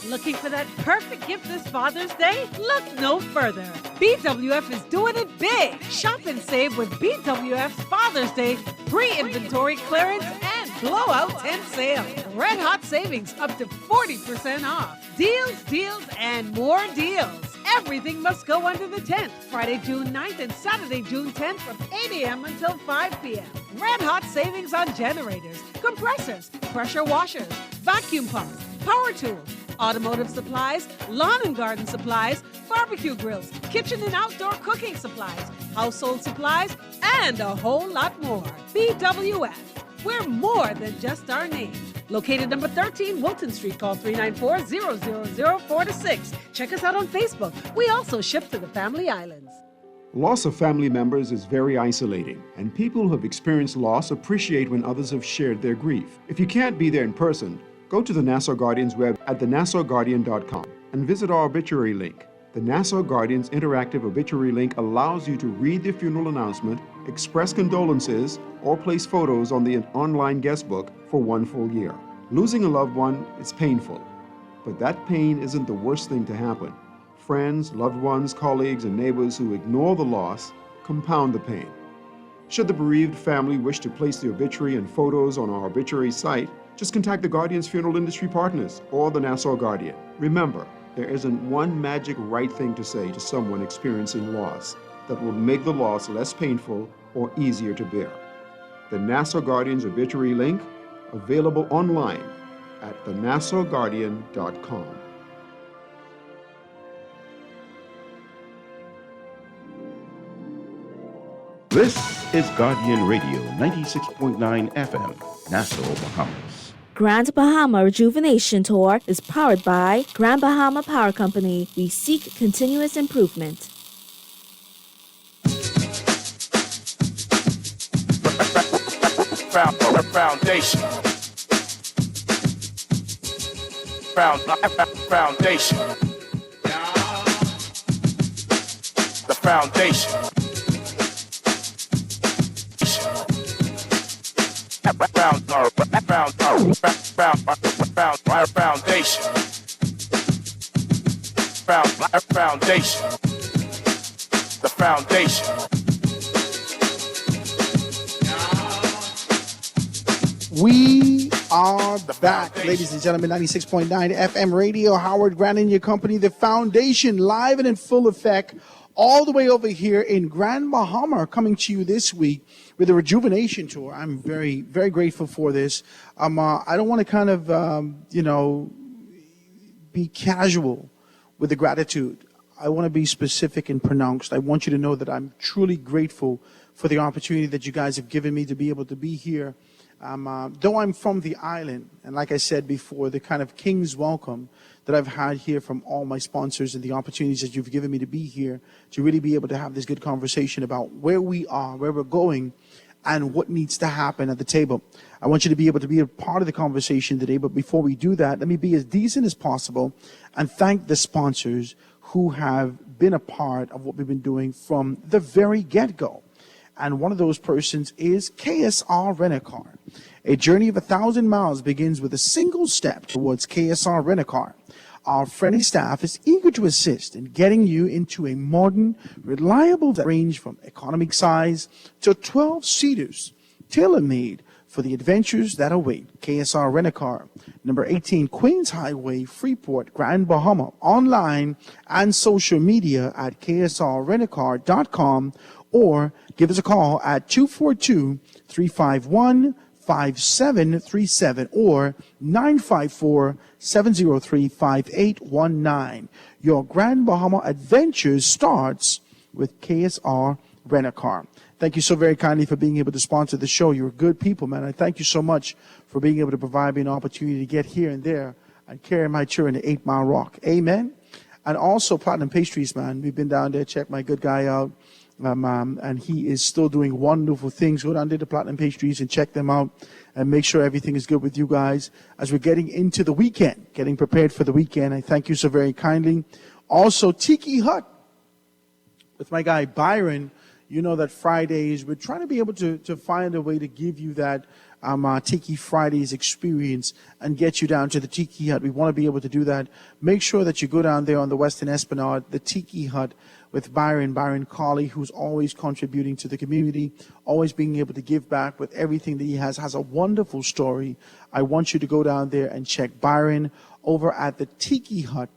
Looking for that perfect gift this Father's Day? Look no further. BWF is doing it big. Shop and save with BWF's Father's Day pre-inventory clearance and blowout tent sale. Red hot savings up to 40% off. Deals, and more deals. Everything must go under the tent. Friday, June 9th and Saturday, June 10th from 8 a.m. until 5 p.m. Red hot savings on generators, compressors, pressure washers, vacuum pumps, power tools, automotive supplies, lawn and garden supplies, barbecue grills, kitchen and outdoor cooking supplies, household supplies, and a whole lot more. BWF. We're more than just our name. Located number 13 Wilton Street. Call 394-000-4-6. Check us out on Facebook. We also ship to the Family Islands. Loss of family members is very isolating, and people who have experienced loss appreciate when others have shared their grief. If you can't be there in person, go to the Nassau Guardian's web at thenassauguardian.com and visit our obituary link. The Nassau Guardian's interactive obituary link allows you to read the funeral announcement, express condolences, or place photos on the online guest book for 1 full year. Losing a loved one is painful, but that pain isn't the worst thing to happen. Friends, loved ones, colleagues, and neighbors who ignore the loss compound the pain. Should the bereaved family wish to place the obituary and photos on our obituary site, just contact the Guardian's funeral industry partners or the Nassau Guardian. Remember, there isn't one magic right thing to say to someone experiencing loss that will make the loss less painful or easier to bear. The Nassau Guardian's obituary link, available online at thenassauguardian.com. This is Guardian Radio 96.9 FM, Nassau, Bahamas. Grand Bahama Rejuvenation Tour is powered by Grand Bahama Power Company. We seek continuous improvement. Foundation. Foundation. The foundation. Foundation. The foundation. We are back, ladies and gentlemen. 96.9 FM radio. Howard Grant in your company. The Foundation, live and in full effect, all the way over here in Grand Bahama, coming to you this week with a rejuvenation tour. I'm very, very grateful for this. I don't want to kind of, be casual with the gratitude. I want to be specific and pronounced. I want you to know that I'm truly grateful for the opportunity that you guys have given me to be able to be here. Though I'm from the island, and like I said before, the kind of king's welcome that I've had here from all my sponsors and the opportunities that you've given me to be here to really be able to have this good conversation about where we are, where we're going, and what needs to happen at the table. I want you to be able to be a part of the conversation today, but before we do that, let me be as decent as possible and thank the sponsors who have been a part of what we've been doing from the very get-go. And one of those persons is KSR Rent-A-Car. A journey of 1,000 miles begins with a single step towards KSR Rent-A-Car. Our friendly staff is eager to assist in getting you into a modern, reliable range from economic size to 12-seaters, tailor-made for the adventures that await. KSR Rent-A-Car, number 18 Queens Highway, Freeport, Grand Bahama. Online and social media at ksrrentacar.com, or give us a call at 242-351-5737 or 954-703-5819. Your Grand Bahama adventures starts with KSR Rent-A-Car. Thank you so very kindly for being able to sponsor the show. You're good people, man. I thank you so much for being able to provide me an opportunity to get here and there and carry my children to 8 Mile Rock. Amen. And also Platinum Pastries, man. We've been down there, check my good guy out. And he is still doing wonderful things. Go down there to Platinum Pastries and check them out and make sure everything is good with you guys as we're getting into the weekend, getting prepared for the weekend. I thank you so very kindly. Also, Tiki Hut with my guy Byron. You know that Fridays, we're trying to be able to find a way to give you that Tiki Fridays experience and get you down to the Tiki Hut. We want to be able to do that. Make sure that you go down there on the Western Esplanade, the Tiki Hut, with Byron Colley, who's always contributing to the community, always being able to give back with everything that he has a wonderful story. I want you to go down there and check Byron over at the Tiki Hut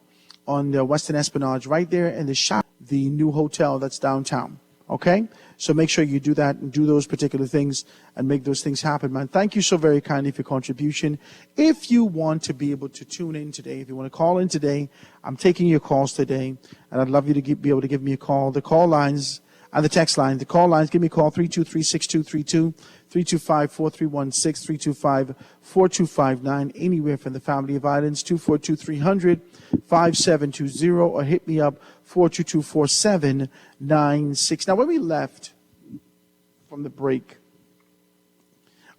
on the Western Esplanade, right there in the shop, the new hotel that's downtown. Okay? So make sure you do that and do those particular things and make those things happen, man. Thank you so very kindly for your contribution. If you want to be able to tune in today, if you want to call in today, I'm taking your calls today, and I'd love you to be able to give me a call. The call lines and the text line. The call lines, give me a call, 323-6232, 325-4316, 325-4259, anywhere from the family of islands, 242-300-5720, or hit me up, 422-4796. Now, when we left from the break,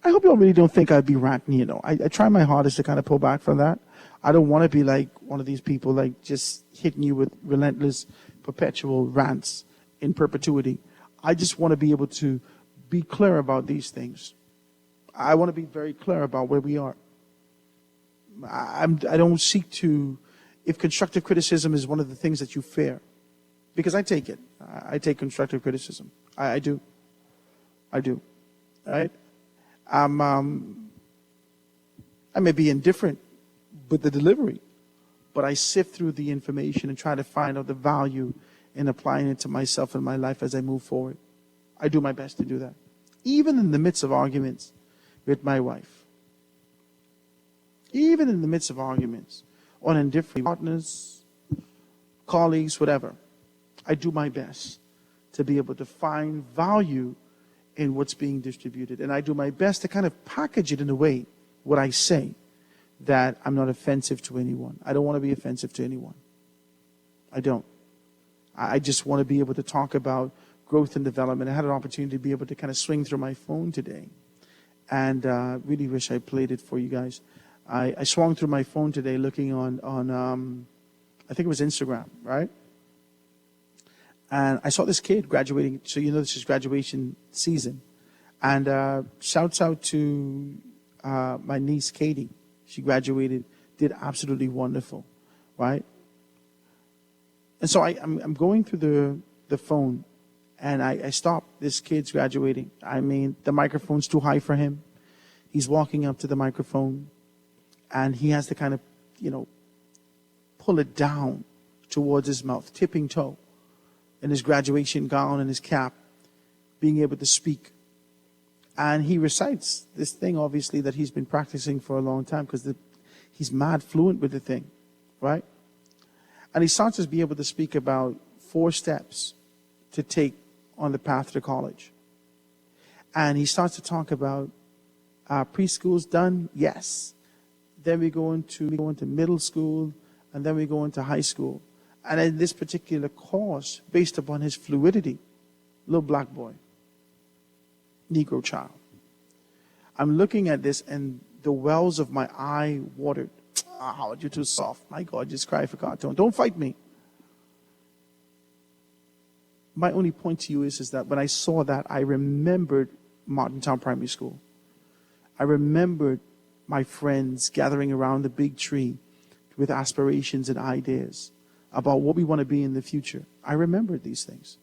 I hope you all really don't think I'd be ranting, I try my hardest to kind of pull back from that. I don't want to be like one of these people, like just hitting you with relentless, perpetual rants in perpetuity. I just want to be able to be clear about these things. I want to be very clear about where we are. I don't seek to, if constructive criticism is one of the things that you fear, because I take it. I take constructive criticism. I do. Right? I may be indifferent with the delivery, but I sift through the information and try to find out the value in applying it to myself and my life as I move forward. I do my best to do that. Even in the midst of arguments with my wife. Even in the midst of arguments on indifferent partners, colleagues, whatever. I do my best to be able to find value in what's being distributed. And I do my best to kind of package it in a way, what I say, that I'm not offensive to anyone. I don't want to be offensive to anyone. I don't. I just want to be able to talk about growth and development. I had an opportunity to be able to kind of swing through my phone today. And really wish I played it for you guys. I swung through my phone today looking on I think it was Instagram, right? And I saw this kid graduating. So this is graduation season. And shouts out to my niece, Katie. She graduated, did absolutely wonderful, right? And so I'm going through the phone, and I stopped. This kid's graduating. I mean, the microphone's too high for him. He's walking up to the microphone, and he has to kind of, pull it down towards his mouth, tipping toe, in his graduation gown and his cap, being able to speak. And he recites this thing, obviously, that he's been practicing for a long time, because he's mad fluent with the thing, right? And he starts to be able to speak about 4 steps to take on the path to college. And he starts to talk about preschool's done, yes. Then we go into middle school, and then we go into high school. And in this particular course, based upon his fluidity, little black boy, Negro child, I'm looking at this, and the wells of my eye watered. Oh, you're too soft. My God, just cry for cartoon. Don't fight me. My only point to you is that when I saw that, I remembered Martintown Primary School. I remembered my friends gathering around the big tree with aspirations and ideas about what we want to be in the future. I remembered these things.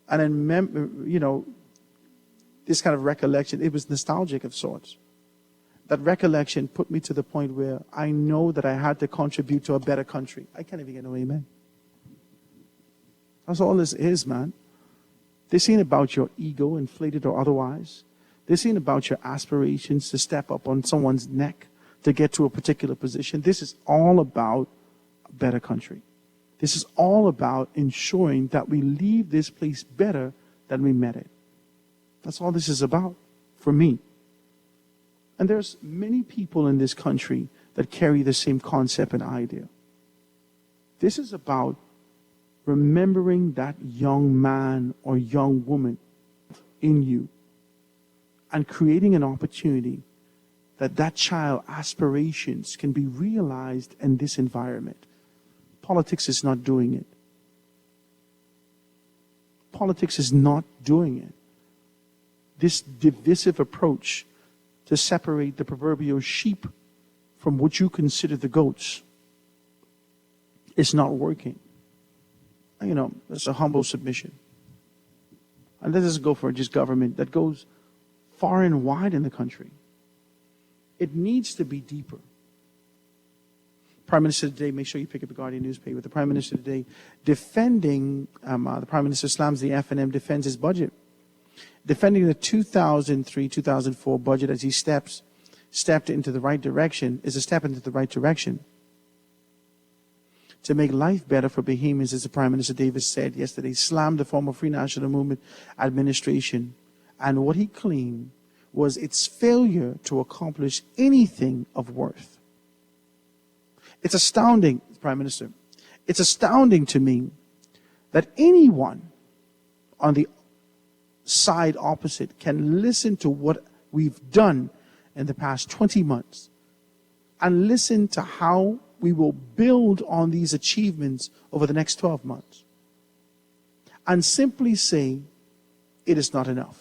And I remember, this kind of recollection, it was nostalgic of sorts. That recollection put me to the point where I know that I had to contribute to a better country. I can't even get no amen. That's all this is, man. This ain't about your ego, inflated or otherwise. This ain't about your aspirations to step up on someone's neck to get to a particular position. This is all about a better country. This is all about ensuring that we leave this place better than we met it. That's all this is about for me. And there's many people in this country that carry the same concept and idea. This is about remembering that young man or young woman in you and creating an opportunity that child aspirations can be realized in this environment. Politics is not doing it. Politics is not doing it. This divisive approach to separate the proverbial sheep from what you consider the goats is not working. It's a humble submission. And that doesn't go for just government. That goes far and wide in the country. It needs to be deeper. Prime Minister today, make sure you pick up the Guardian newspaper. The Prime Minister today defending, the Prime Minister slams the F&M, defends his budget. Defending the 2003-2004 budget as he stepped into the right direction, is a step into the right direction. To make life better for Bahamians, as the Prime Minister Davis said yesterday, slammed the former Free National Movement administration. And what he claimed was its failure to accomplish anything of worth. It's astounding, Prime Minister. It's astounding to me that anyone on the side opposite can listen to what we've done in the past 20 months and listen to how we will build on these achievements over the next 12 months and simply say it is not enough.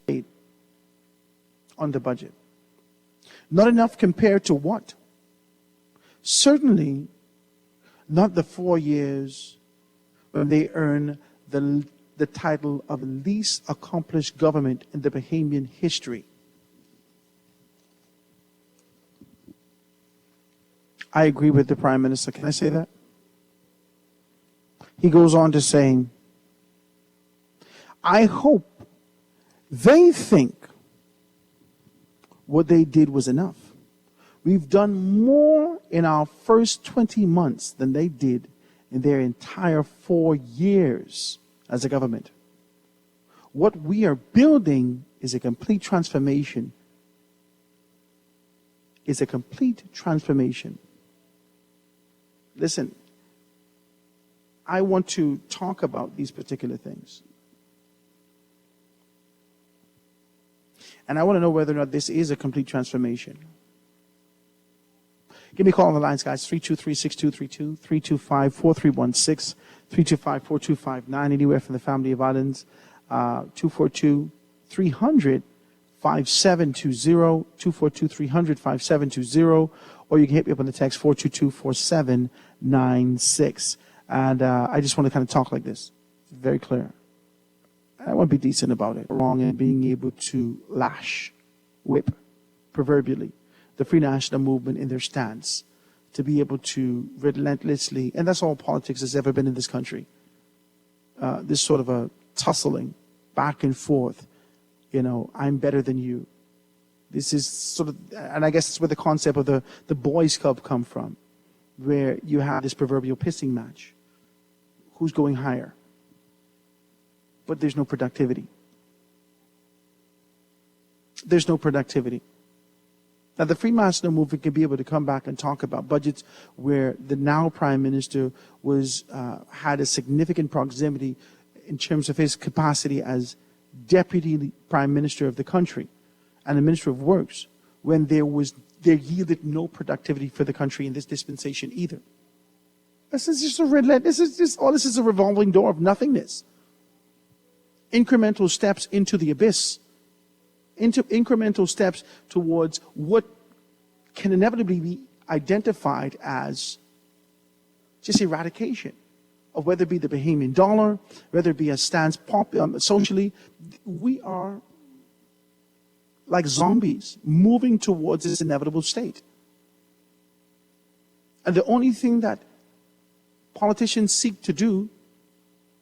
They on the budget. Not enough compared to what? Certainly not the 4 years when they earn the title of least accomplished government in the Bahamian history. I agree with the Prime Minister. Can I say that? He goes on to say, I hope they think what they did was enough. We've done more in our first 20 months than they did in their entire 4 years as a government. What we are building is a complete transformation. Is a complete transformation. Listen, I want to talk about these particular things. And I want to know whether or not this is a complete transformation. Give me a call on the lines, guys. 323-6232, 325-4316, 325-4259, anywhere from the family of islands. 242-300-5720, 242-300-5720, or you can hit me up on the text 422-4796. And I just want to kind of talk like this. It's very clear. I want to be decent about it, wrong in being able to lash, whip, proverbially, the Free National Movement in their stance, to be able to relentlessly, and that's all politics has ever been in this country, this sort of a tussling back and forth, I'm better than you. This is sort of, and I guess it's where the concept of the boys club come from, where you have this proverbial pissing match. Who's going higher? But there's no productivity. There's no productivity. Now, the Free National Movement can be able to come back and talk about budgets where the now Prime Minister had a significant proximity in terms of his capacity as Deputy Prime Minister of the country and the Minister of Works, when there yielded no productivity for the country in this dispensation either. This is just this is a revolving door of nothingness. Incremental steps into the abyss. Into incremental steps towards what can inevitably be identified as just eradication of whether it be the Bahamian dollar, whether it be a stance socially. We are like zombies moving towards this inevitable state. And the only thing that politicians seek to do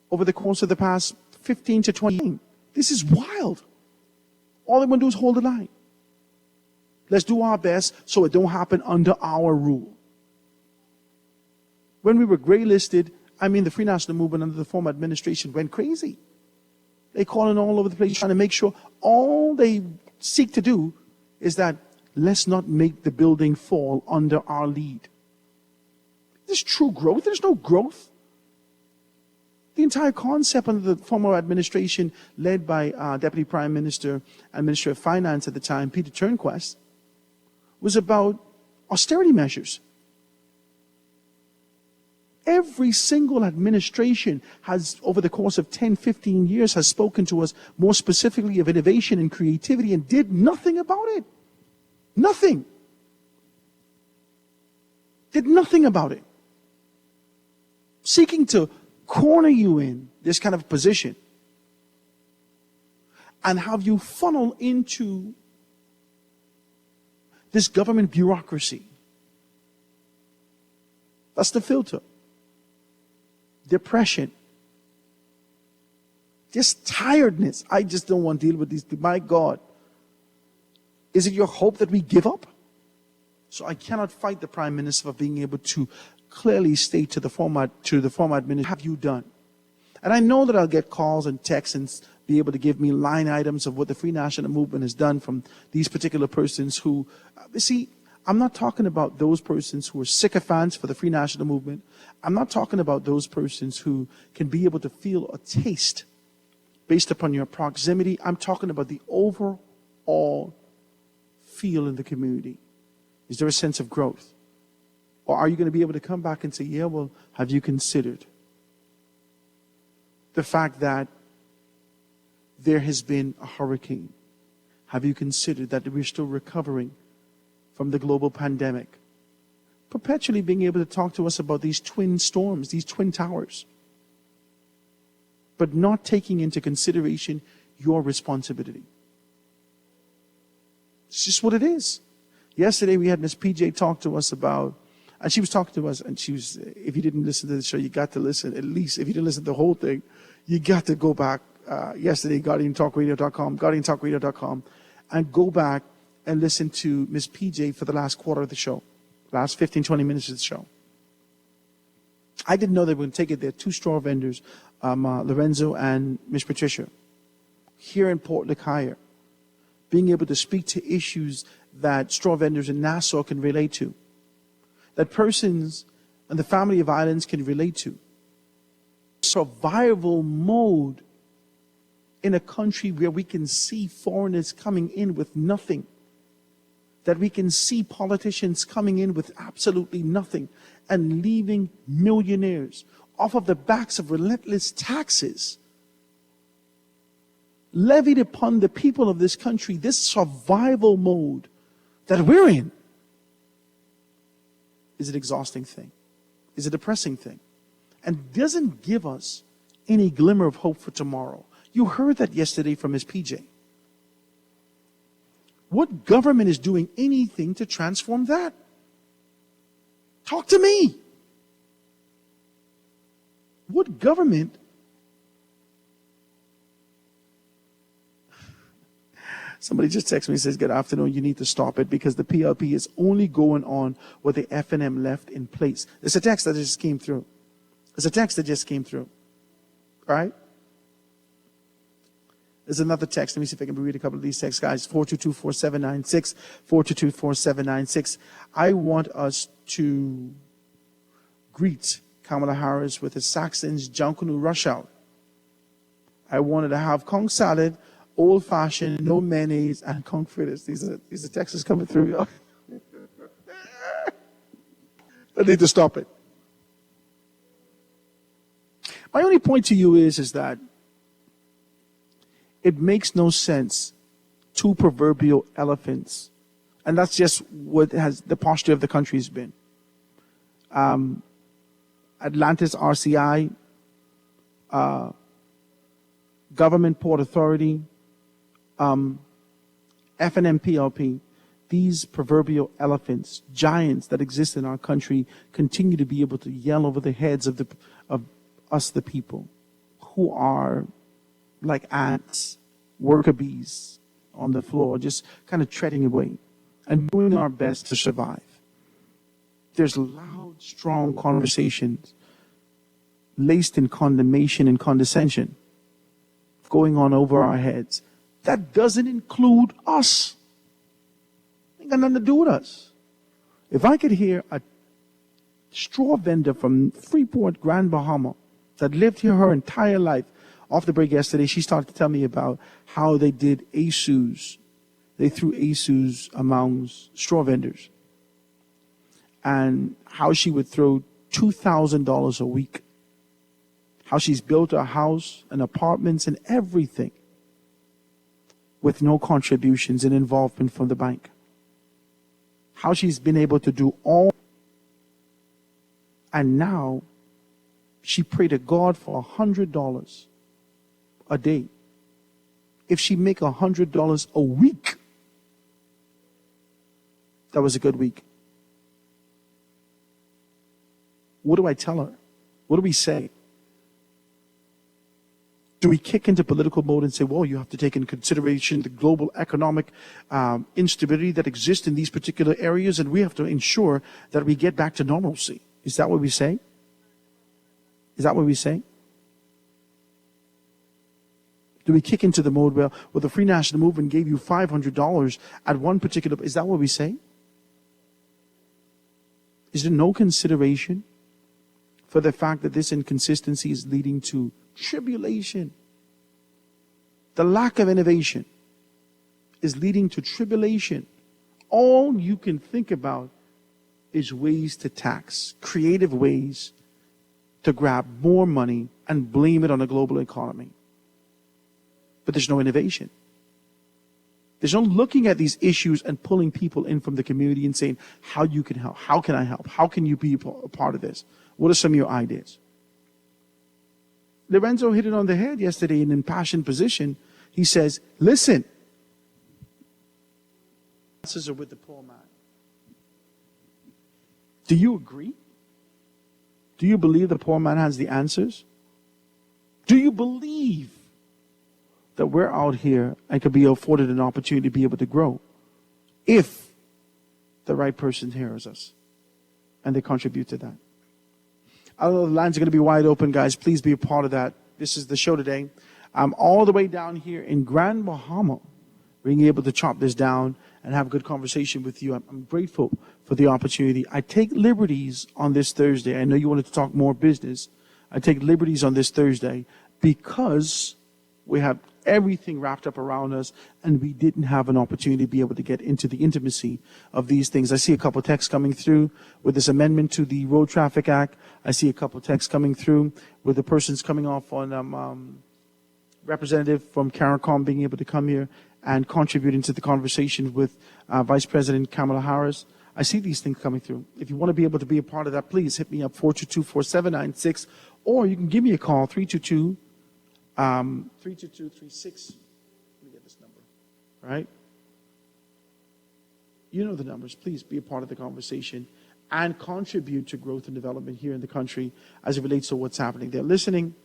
over the course of the past 15 to 20 years, this is wild. All they want to do is hold the line. Let's do our best so it don't happen under our rule. When we were grey-listed, the Free National Movement under the former administration went crazy. They calling all over the place trying to make sure all they seek to do is that let's not make the building fall under our lead. There's true growth. There's no growth. The entire concept under the former administration led by Deputy Prime Minister and Minister of Finance at the time, Peter Turnquest, was about austerity measures. Every single administration has, over the course of 10, 15 years, has spoken to us more specifically of innovation and creativity and did nothing about it. Nothing. Did nothing about it. Seeking to corner you in this kind of position and have you funnel into this government bureaucracy. That's the filter. Depression. Just tiredness. I just don't want to deal with these people. My God. Is it your hope that we give up? So I cannot fight the Prime Minister for being able to clearly state to the former administration, have you done? And I know that I'll get calls and texts and be able to give me line items of what the Free National Movement has done from these particular persons who, I'm not talking about those persons who are sycophants for the Free National Movement. I'm not talking about those persons who can be able to feel a taste based upon your proximity. I'm talking about the overall feel in the community. Is there a sense of growth? Or are you going to be able to come back and say, yeah, well, have you considered the fact that there has been a hurricane? Have you considered that we're still recovering from the global pandemic? Perpetually being able to talk to us about these twin storms, these twin towers, but not taking into consideration your responsibility. It's just what it is. Yesterday we had Ms. PJ talk to us about, and she was talking to us, and she was, if you didn't listen to the show, you got to listen, at least, if you didn't listen to the whole thing, you got to go back yesterday, GuardianTalkRadio.com, and go back and listen to Ms. PJ for the last quarter of the show, last 15, 20 minutes of the show. I didn't know they were going to take it. There are two straw vendors, Lorenzo and Ms. Patricia, here in Port Lakaya, being able to speak to issues that straw vendors in Nassau can relate to, that persons and the family of islands can relate to. Survival mode in a country where we can see foreigners coming in with nothing, that we can see politicians coming in with absolutely nothing and leaving millionaires off of the backs of relentless taxes levied upon the people of this country. This survival mode that we're in is an exhausting thing, is a depressing thing, and doesn't give us any glimmer of hope for tomorrow. You heard that yesterday from Ms. PJ. What government is doing anything to transform that? Talk to me. What government? Somebody just texted me and says, good afternoon, you need to stop it because the PLP is only going on what the FNM left in place. There's a text that just came through. All right? There's another text. Let me see if I can read a couple of these texts, guys. 422-4796, 422-4796. I want us to greet Kamala Harris with a Saxon's Junkunu rush out. I wanted to have conch salad, old-fashioned, no mayonnaise, and conch fritters. These are texts coming through, y'all. I need to stop it. My only point to you is that it makes no sense, two proverbial elephants, and that's just what has the posture of the country has been. Atlantis RCI, Government Port Authority, FNMPLP, these proverbial elephants, giants that exist in our country, continue to be able to yell over the heads of us, the people, who are like ants, worker bees on the floor, just kind of treading away and doing our best to survive. There's loud, strong conversations laced in condemnation and condescension going on over our heads. That doesn't include us. Ain't got nothing to do with us. If I could hear a straw vendor from Freeport, Grand Bahama, that lived here her entire life, off the break yesterday, she started to tell me about how they did ASUs. They threw ASUs amongst straw vendors. And how she would throw $2,000 a week. How she's built a house and apartments and everything with no contributions and involvement from the bank. How she's been able to do all. And now she prayed to God for $100 a day. If she make $100 a week, that was a good week. What do I tell her? What do we say? Do we kick into political mode and say, well, you have to take into consideration the global economic instability that exists in these particular areas, and we have to ensure that we get back to normalcy? Is that what we say? Is that what we say? Do we kick into the mode where, well, the Free National Movement gave you $500 at one particular... Is that what we say? Is there no consideration for the fact that this inconsistency is leading to tribulation? The lack of innovation is leading to tribulation. All you can think about is ways to tax, creative ways to grab more money and blame it on the global economy. But there's no innovation. There's no looking at these issues and pulling people in from the community and saying, how you can help, how can I help, how can you be a part of this? What are some of your ideas? Lorenzo hit it on the head yesterday in an impassioned position. He says, listen, answers are with the poor man. Do you agree? Do you believe the poor man has the answers? Do you believe that we're out here and could be afforded an opportunity to be able to grow if the right person hears us and they contribute to that? I don't know, the lines are going to be wide open, guys. Please be a part of that. This is the show today. I'm all the way down here in Grand Bahama, being able to chop this down and have a good conversation with you. I'm grateful for the opportunity. I take liberties on this Thursday. I know you wanted to talk more business. I take liberties on this Thursday because we have everything wrapped up around us and we didn't have an opportunity to be able to get into the intimacy of these things. I see a couple of texts coming through with this amendment to the Road Traffic Act. I see a couple of texts coming through with the persons coming off on representative from CARICOM being able to come here and contributing to the conversation with Vice President Kamala Harris. I see these things coming through. If you want to be able to be a part of that, please hit me up 422-4796, or you can give me a call 322 32236. Let me get this number. Right? You know the numbers. Please be a part of the conversation and contribute to growth and development here in the country as it relates to what's happening. They're listening,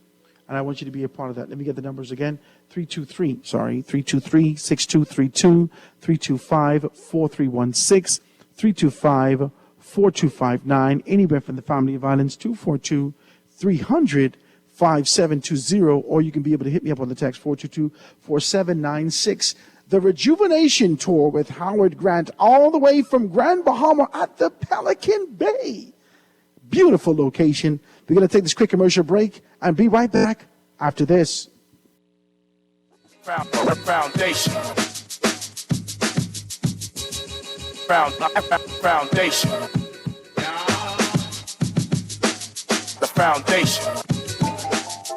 and I want you to be a part of that. Let me get the numbers again. 323-6232, 325-4316, 325-4259, anywhere from the family of violence, 242-300-5720, or you can be able to hit me up on the text 422-4796. The Rejuvenation Tour with Howard Grant, all the way from Grand Bahama at the Pelican Bay. Beautiful location. We're going to take this quick commercial break and be right back after this. Foundation. Foundation. The foundation.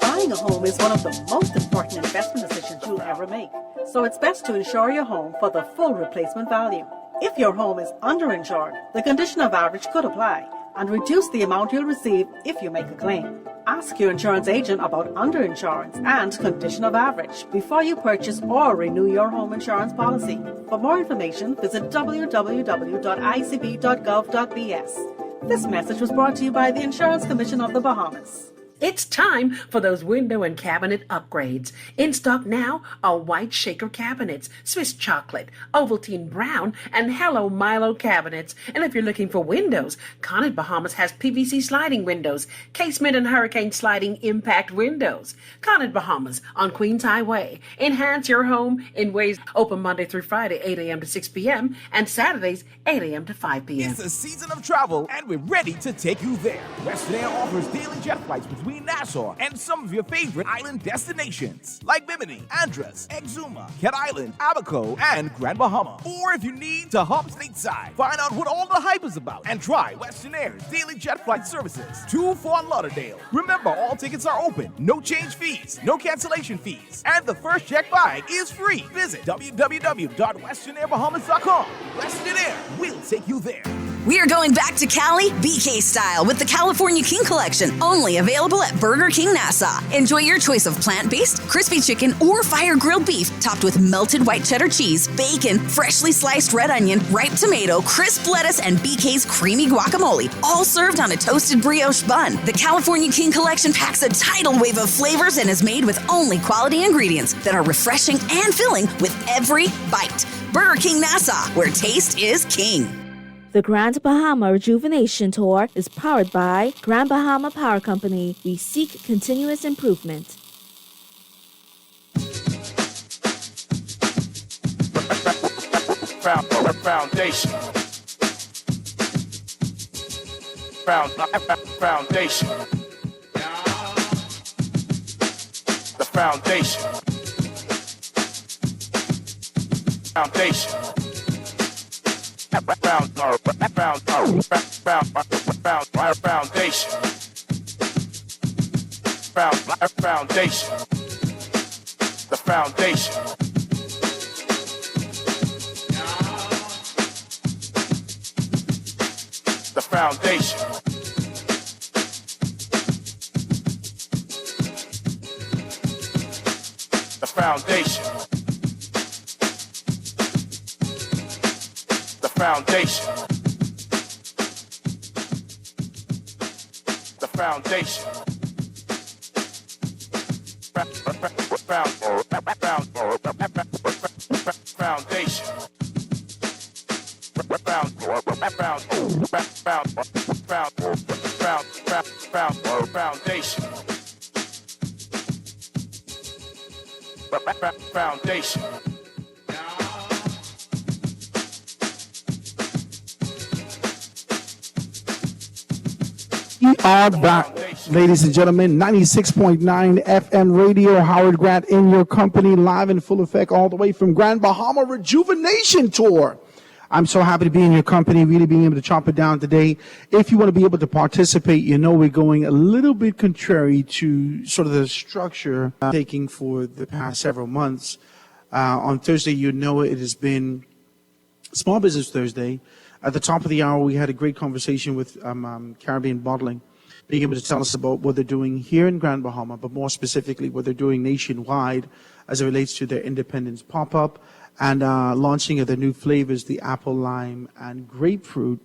Buying a home is one of the most important investment decisions you'll ever make. So it's best to insure your home for the full replacement value. If your home is underinsured, the condition of average could apply and reduce the amount you'll receive if you make a claim. Ask your insurance agent about underinsurance and condition of average before you purchase or renew your home insurance policy. For more information, visit www.icb.gov.bs. This message was brought to you by the Insurance Commission of the Bahamas. It's time for those window and cabinet upgrades. In stock now are white shaker cabinets, Swiss chocolate, Ovaltine brown, and Hello Milo cabinets. And if you're looking for windows, Conant Bahamas has PVC sliding windows, casement and hurricane sliding impact windows. Conant Bahamas on Queens Highway. Enhance your home in ways open Monday through Friday, 8 a.m. to 6 p.m. and Saturdays, 8 a.m. to 5 p.m. It's a season of travel, and we're ready to take you there. Western Air offers daily jet flights between Nassau and some of your favorite island destinations like Bimini, Andros, Exuma, Cat Island, Abaco, and Grand Bahama. Or if you need to hop stateside, find out what all the hype is about and try Western Air's daily jet flight services to Fort Lauderdale. Remember, all tickets are open, no change fees, no cancellation fees, and the first check bag is free. Visit www.westernAirBahamas.com. Western Air will take you there. We are going back to Cali, BK style, with the California King Collection, only available at Burger King Nassau. Enjoy your choice of plant-based, crispy chicken, or fire-grilled beef, topped with melted white cheddar cheese, bacon, freshly sliced red onion, ripe tomato, crisp lettuce, and BK's creamy guacamole, all served on a toasted brioche bun. The California King Collection packs a tidal wave of flavors and is made with only quality ingredients that are refreshing and filling with every bite. Burger King Nassau, where taste is king. The Grand Bahama Rejuvenation Tour is powered by Grand Bahama Power Company. We seek continuous improvement. Foundation. Foundation. The foundation. Foundation. Foundation. Foundation. The foundation. The foundation. The foundation. The foundation. The foundation. Foundation. We are back, ladies and gentlemen. 96.9 FM radio. Howard Grant in your company, live in full effect, all the way from Grand Bahama Rejuvenation Tour. I'm so happy to be in your company, really being able to chop it down today. If you want to be able to participate, you know we're going a little bit contrary to sort of the structure taking for the past several months. On Thursday, you know it has been Small Business Thursday. At the top of the hour, we had a great conversation with Caribbean Bottling. being able to tell us about what they're doing here in Grand Bahama, but more specifically what they're doing nationwide as it relates to their Independence pop-up and launching of their new flavors, the apple, lime, and grapefruit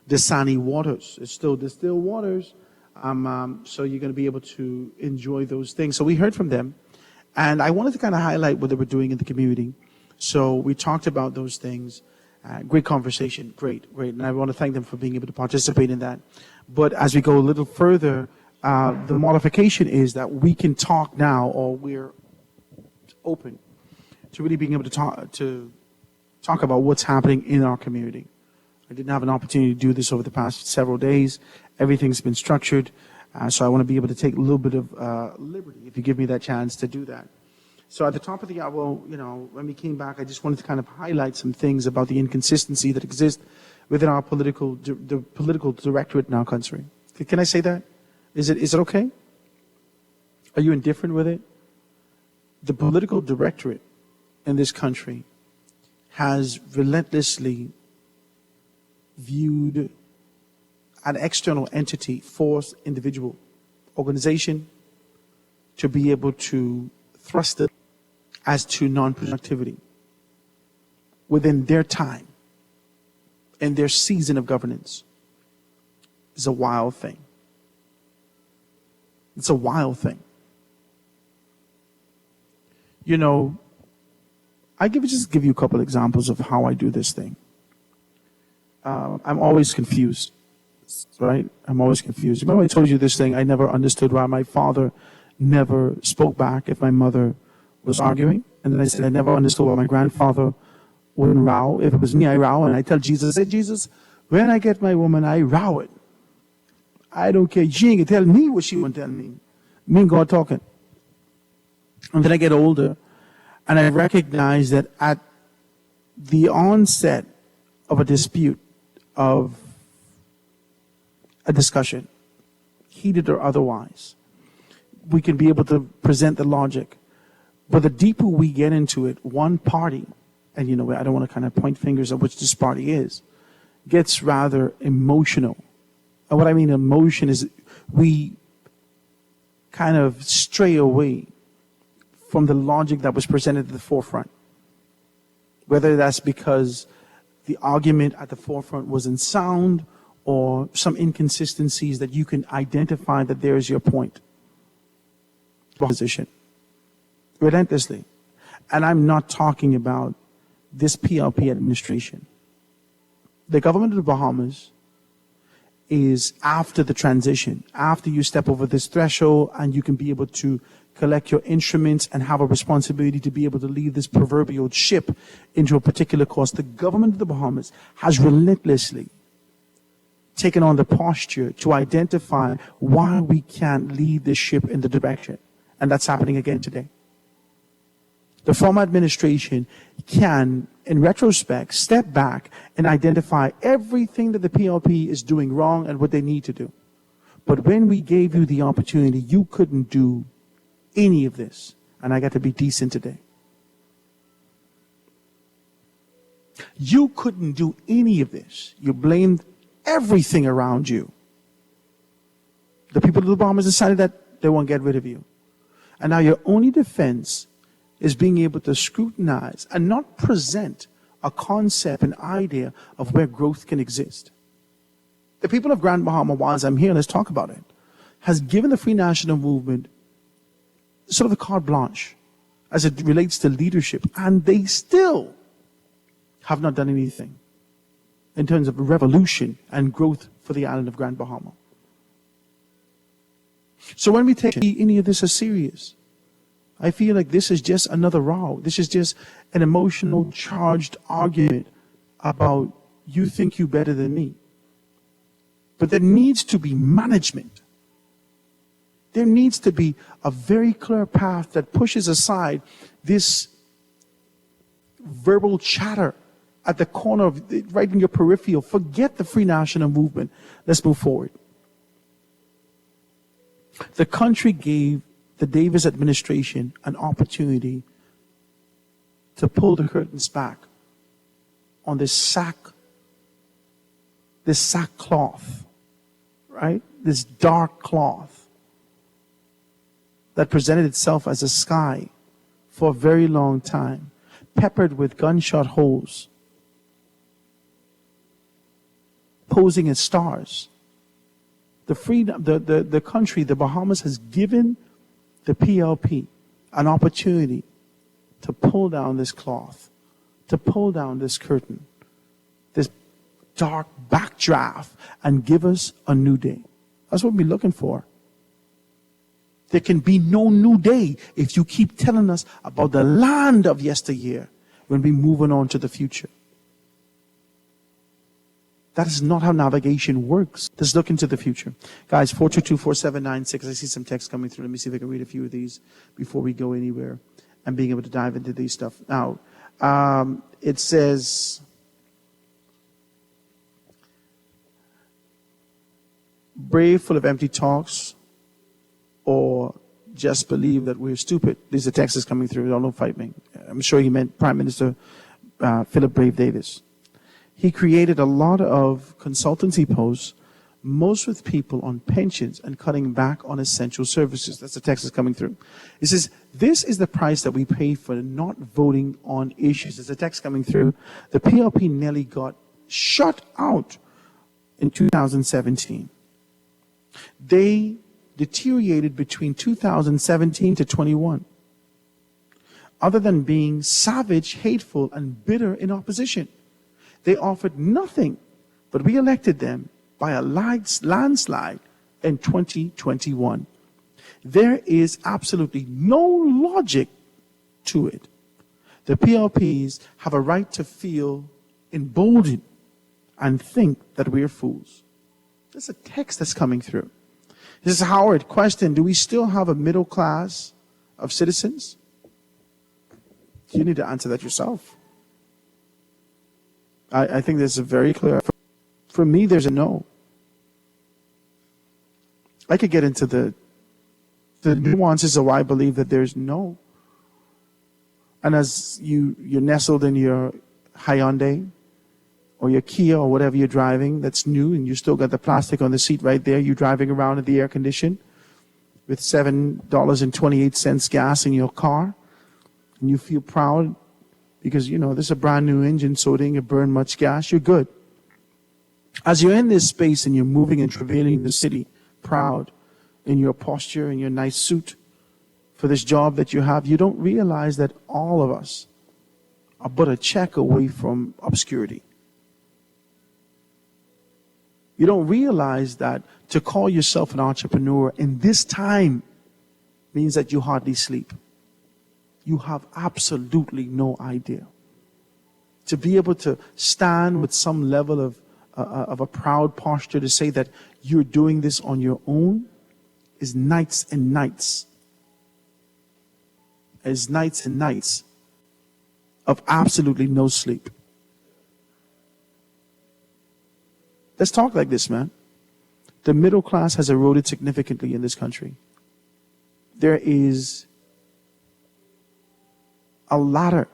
Dasani waters. It's still distilled waters, so you're going to be able to enjoy those things. So we heard from them, and I wanted to kind of highlight what they were doing in the community. So we talked about those things. Great conversation, great. And I want to thank them for being able to participate in that. But as we go a little further, the modification is that we can talk now, or we're open to really being able to talk about what's happening in our community. I didn't have an opportunity to do this over the past several days. Everything's been structured, so I want to be able to take a little bit of liberty, if you give me that chance to do that. So at the top of the hour, when we came back, I just wanted to kind of highlight some things about the inconsistency that exists within our political directorate in our country. Can I say that? Is it okay? Are you indifferent with it? The political directorate in this country has relentlessly viewed an external entity, force, individual, organization to be able to thrust it as to non-productivity within their time and their season of governance. Is a wild thing. It's a wild thing. I just give you a couple examples of how I do this thing. I'm always confused, right? I'm always confused. Remember I told you this thing, I never understood why my father never spoke back if my mother was arguing. And then I said I never understood why my grandfather wouldn't row. If it was me, I row. And I tell Jesus, Jesus, when I get my woman, I row it. I don't care. She ain't gonna tell me what she won't tell me. Me and God talking. And then I get older, and I recognize that at the onset of a dispute, of a discussion, heated or otherwise, we can be able to present the logic. But the deeper we get into it, one party, and I don't want to kind of point fingers at which this party is, gets rather emotional. And what I mean emotion is we kind of stray away from the logic that was presented at the forefront. Whether that's because the argument at the forefront wasn't sound or some inconsistencies that you can identify that there is your point. Position. Relentlessly. And I'm not talking about this PLP administration. The government of the Bahamas is after the transition, after you step over this threshold and you can be able to collect your instruments and have a responsibility to be able to lead this proverbial ship into a particular course. The government of the Bahamas has relentlessly taken on the posture to identify why we can't lead this ship in the direction. And that's happening again today. The former administration can, in retrospect, step back and identify everything that the PLP is doing wrong and what they need to do. But when we gave you the opportunity, you couldn't do any of this. And I got to be decent today. You couldn't do any of this. You blamed everything around you. The people of the Bahamas decided that they won't get rid of you. And now your only defense is being able to scrutinize and not present a concept, an idea of where growth can exist. The people of Grand Bahama, whilst I'm here, let's talk about it, has given the Free National Movement sort of a carte blanche as it relates to leadership, and they still have not done anything in terms of revolution and growth for the island of Grand Bahama. So when we take any of this as serious, I feel like this is just another row. This is just an emotional charged argument about you think you better than me. But there needs to be management. There needs to be a very clear path that pushes aside this verbal chatter at the corner of, right in your peripheral. Forget the Free National Movement. Let's move forward. The country gave the Davis administration an opportunity to pull the curtains back on this sackcloth, right? this dark cloth that presented itself as a sky for a very long time, peppered with gunshot holes, posing as stars. The country, the Bahamas, has given the PLP an opportunity to pull down this cloth, to pull down this curtain, this dark backdraft, and give us a new day. That's what we're looking for. There can be no new day if you keep telling us about the land of yesteryear when we're moving on to the future. That is not how navigation works. Let's look into the future. Guys, 422-4796. I see some text coming through. Let me see if I can read a few of these before we go anywhere and being able to dive into these stuff. Now, it says, brave full of empty talks, or just believe that we're stupid. These are texts coming through. Don't fight me. I'm sure he meant Prime Minister Philip Brave Davis. He created a lot of consultancy posts, most with people on pensions and cutting back on essential services. That's the text that's coming through. It says, this is the price that we pay for not voting on issues. There's a text coming through. The PLP nearly got shut out in 2017. They deteriorated between 2017 to 21. Other than being savage, hateful, and bitter in opposition, they offered nothing, but we elected them by a landslide in 2021. There is absolutely no logic to it. The PLPs have a right to feel emboldened and think that we are fools. There's a text that's coming through. This is Howard. Question, do we still have a middle class of citizens? You need to answer that yourself. I think this is very clear. For me, there's a no. I could get into the nuances of why I believe that there's no. And as you're nestled in your Hyundai or your Kia or whatever you're driving that's new, and you still got the plastic on the seat right there, you're driving around in the air condition with $7.28 gas in your car, and you feel proud because, this is a brand new engine, so it ain't gonna burn much gas, you're good. As you're in this space and you're moving and travailing the city, proud in your posture, in your nice suit for this job that you have, you don't realize that all of us are but a check away from obscurity. You don't realize that to call yourself an entrepreneur in this time means that you hardly sleep. You have absolutely no idea. To be able to stand with some level of a proud posture to say that you're doing this on your own is nights and nights. Is nights and nights of absolutely no sleep. Let's talk like this, man. The middle class has eroded significantly in this country. There is a ladder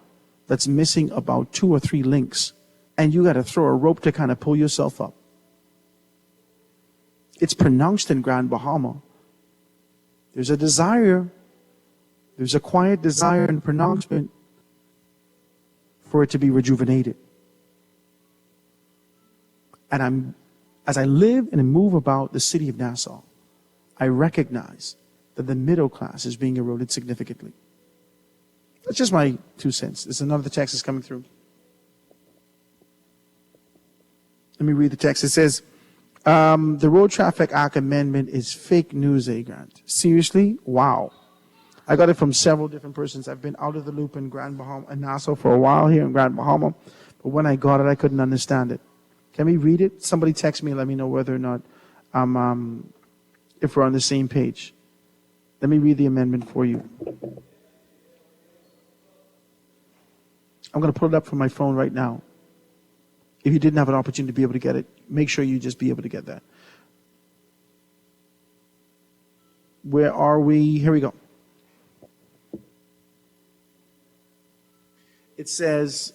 that's missing about 2 or 3 links, and you got to throw a rope to kind of pull yourself up. It's pronounced in Grand Bahama. There's a desire, there's a quiet desire and pronouncement for it to be rejuvenated. And as I live and move about the city of Nassau, I recognize that the middle class is being eroded significantly. That's just my 2 cents. There's another text that's coming through. Let me read the text. It says, the Road Traffic Act amendment is fake news, Grant. Seriously? Wow. I got it from several different persons. I've been out of the loop in Grand Bahama and Nassau for a while here in Grand Bahama, but when I got it, I couldn't understand it. Can we read it? Somebody text me and let me know whether or not if we're on the same page. Let me read the amendment for you. I'm going to pull it up from my phone right now. If you didn't have an opportunity to be able to get it, make sure you just be able to get that. Where are we? Here we go. It says,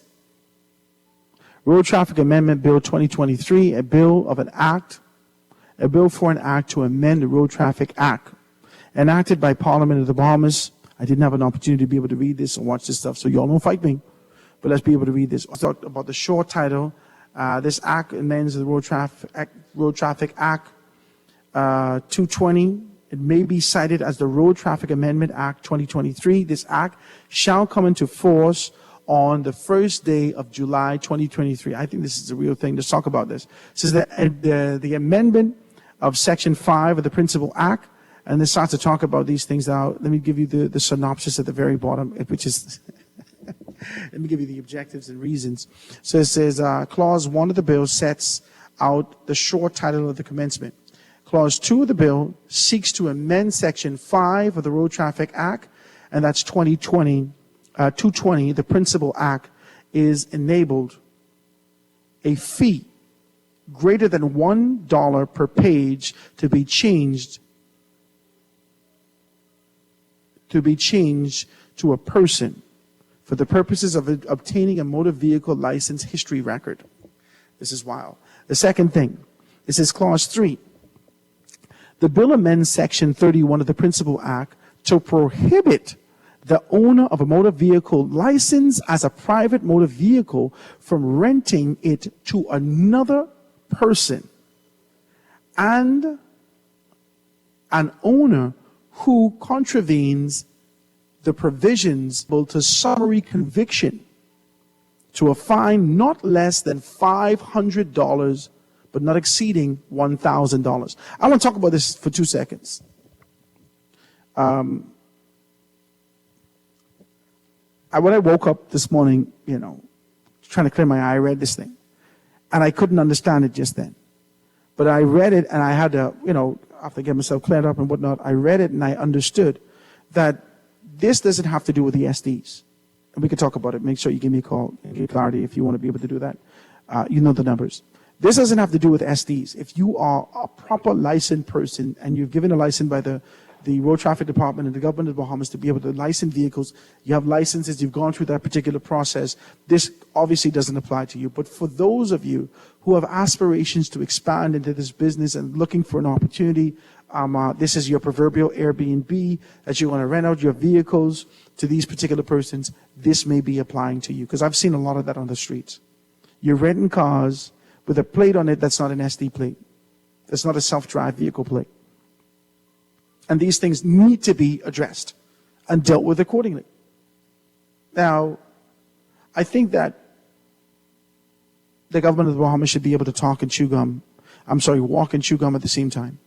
Road Traffic Amendment Bill 2023, a bill of an act a bill for an act to amend the Road Traffic Act, enacted by Parliament of the Bahamas. I didn't have an opportunity to be able to read this and watch this stuff, so y'all don't fight me. But let's be able to read this. I'll talk about the short title. This act amends the Road Traffic Act 220. It may be cited as the Road Traffic Amendment Act 2023. This act shall come into force on the first day of July 2023. I think this is a real thing. Let's talk about this. It says that the amendment of Section 5 of the Principal Act, and this starts to talk about these things now. Let me give you the synopsis at the very bottom, which is, let me give you the objectives and reasons. So it says, Clause 1 of the bill sets out the short title of the commencement. Clause 2 of the bill seeks to amend Section 5 of the Road Traffic Act, and that's 220. The Principal Act is enabled a fee greater than $1 per page to be changed to a person for the purposes of obtaining a motor vehicle license history record. This is wild. The second thing, this is Clause 3. The bill amends Section 31 of the Principal Act to prohibit the owner of a motor vehicle license as a private motor vehicle from renting it to another person and an owner who contravenes the provisions to summary conviction to a fine not less than $500 but not exceeding $1,000. I want to talk about this for 2 seconds. When I woke up this morning, trying to clear my eye, I read this thing. And I couldn't understand it just then. But I read it and I had to, after get myself cleared up and whatnot, I read it and I understood that this doesn't have to do with the SDs. And we can talk about it. Make sure you give me a call, get clarity if you want to be able to do that. You know the numbers. This doesn't have to do with SDs. If you are a proper licensed person and you've given a license by the Road Traffic Department and the government of the Bahamas to be able to license vehicles, you have licenses, you've gone through that particular process, this obviously doesn't apply to you. But for those of you who have aspirations to expand into this business and looking for an opportunity, this is your proverbial Airbnb that you want to rent out your vehicles to these particular persons. This may be applying to you because I've seen a lot of that on the streets. You're renting cars with a plate on it that's not an SD plate. That's not a self-drive vehicle plate. And these things need to be addressed and dealt with accordingly. Now, I think that the government of the Bahamas should be able to walk and chew gum at the same time.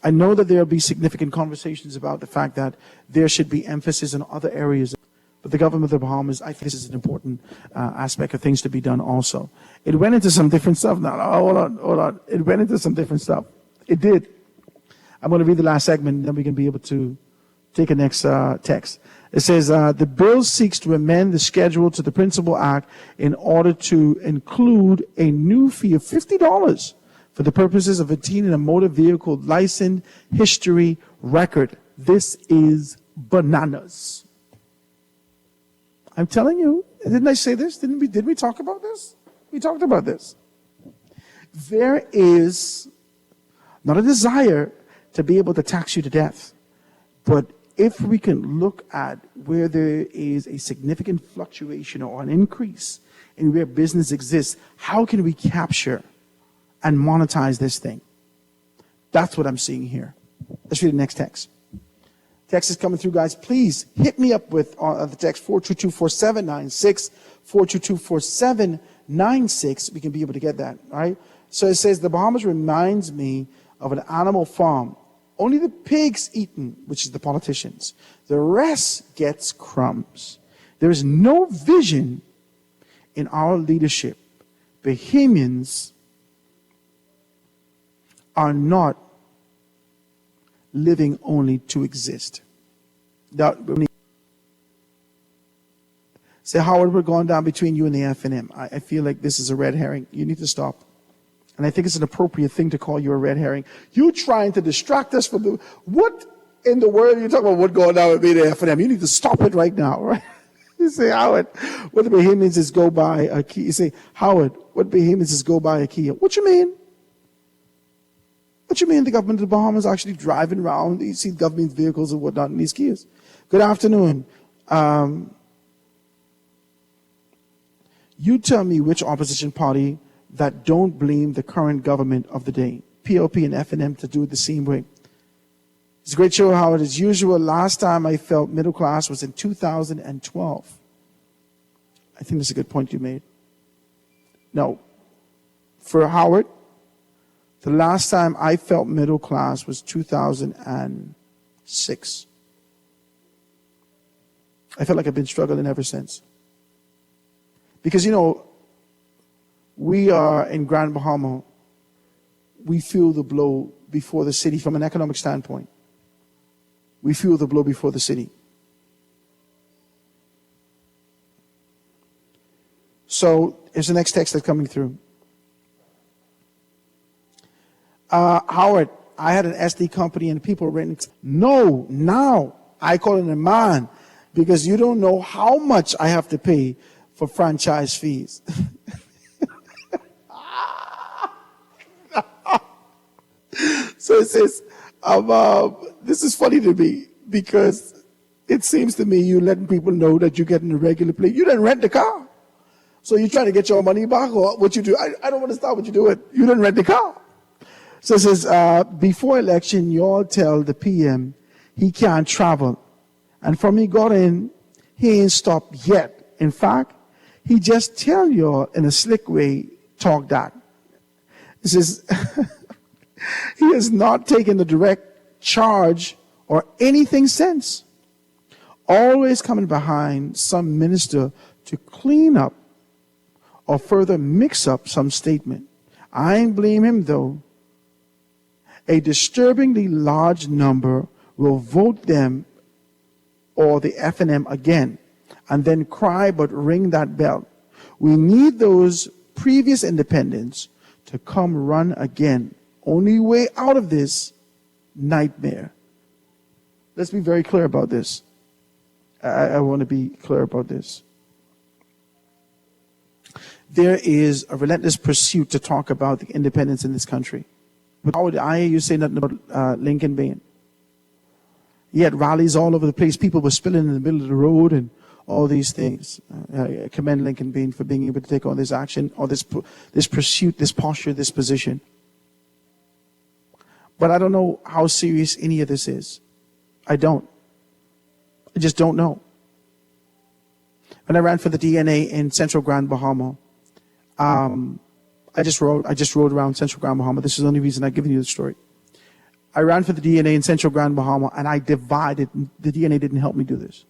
I know that there will be significant conversations about the fact that there should be emphasis in other areas, but the government of the Bahamas, I think this is an important aspect of things to be done also. It went into some different stuff. Now, hold on. It went into some different stuff. It did. I'm going to read the last segment, then we can be able to take a next text. It says, the bill seeks to amend the schedule to the Principal Act in order to include a new fee of $50 for the purposes of obtaining a motor vehicle license history record. This is bananas. I'm telling you, didn't I say this? Did we talk about this? We talked about this. There is not a desire to be able to tax you to death. But if we can look at where there is a significant fluctuation or an increase in where business exists, how can we capture and monetize this thing? That's what I'm seeing here. Let's read the next text. Text is coming through, guys. Please hit me up with the text 422-4796, 422-4796. We can be able to get that, all right? So it says, the Bahamas reminds me of an animal farm. Only the pigs eaten, which is the politicians. The rest gets crumbs. There is no vision in our leadership. Bahamians are not living only to exist. Say, Howard, we're going down between you and the F&M. I feel like this is a red herring. You need to stop. And I think it's an appropriate thing to call you a red herring. You trying to distract us from what in the world are you talking about? What going down with me to F&M? You need to stop it right now, right? You say, Howard, what the Bahamians is go by a key. You say, Howard, what Bahamians is go by a key. What you mean? What you mean the government of the Bahamas actually driving around? You see government vehicles and whatnot in these Kias. Good afternoon. You tell me which opposition party that don't blame the current government of the day, PLP and FNM, to do it the same way. It's a great show, Howard. As usual, last time I felt middle class was in 2012. I think that's a good point you made. No. For Howard, the last time I felt middle class was 2006. I felt like I've been struggling ever since. Because, we are in Grand Bahama. We feel the blow before the city from an economic standpoint. We feel the blow before the city. So here's the next text that's coming through. Howard, I had an SD company and people renting. No, now I call it a man because you don't know how much I have to pay for franchise fees. So it says, this is funny to me because it seems to me you letting people know that you're getting a regular plate. You didn't rent the car. So you're trying to get your money back or what you do. I don't understand what you're doing. You didn't rent the car. So it says, before election, you all tell the PM he can't travel. And from he got in, he ain't stopped yet. In fact, he just tell y'all in a slick way, talk that. It says, he has not taken the direct charge or anything since. Always coming behind some minister to clean up or further mix up some statement. I ain't blame him though. A disturbingly large number will vote them or the FNM again and then cry but ring that bell. We need those previous independents to come run again. Only way out of this nightmare. Let's be very clear about this. I want to be clear about this. There is a relentless pursuit to talk about the independence in this country. But how would I hear you say nothing about Lincoln Bain? He had rallies all over the place. People were spilling in the middle of the road and all these things. I commend Lincoln Bain for being able to take on this action or this pursuit, this posture, this position. But I don't know how serious any of this is. I don't. I just don't know. When I ran for the DNA in Central Grand Bahama, I just rode around Central Grand Bahama. This is the only reason I've given you the story. I ran for the DNA in Central Grand Bahama, and I divided. The DNA didn't help me do this.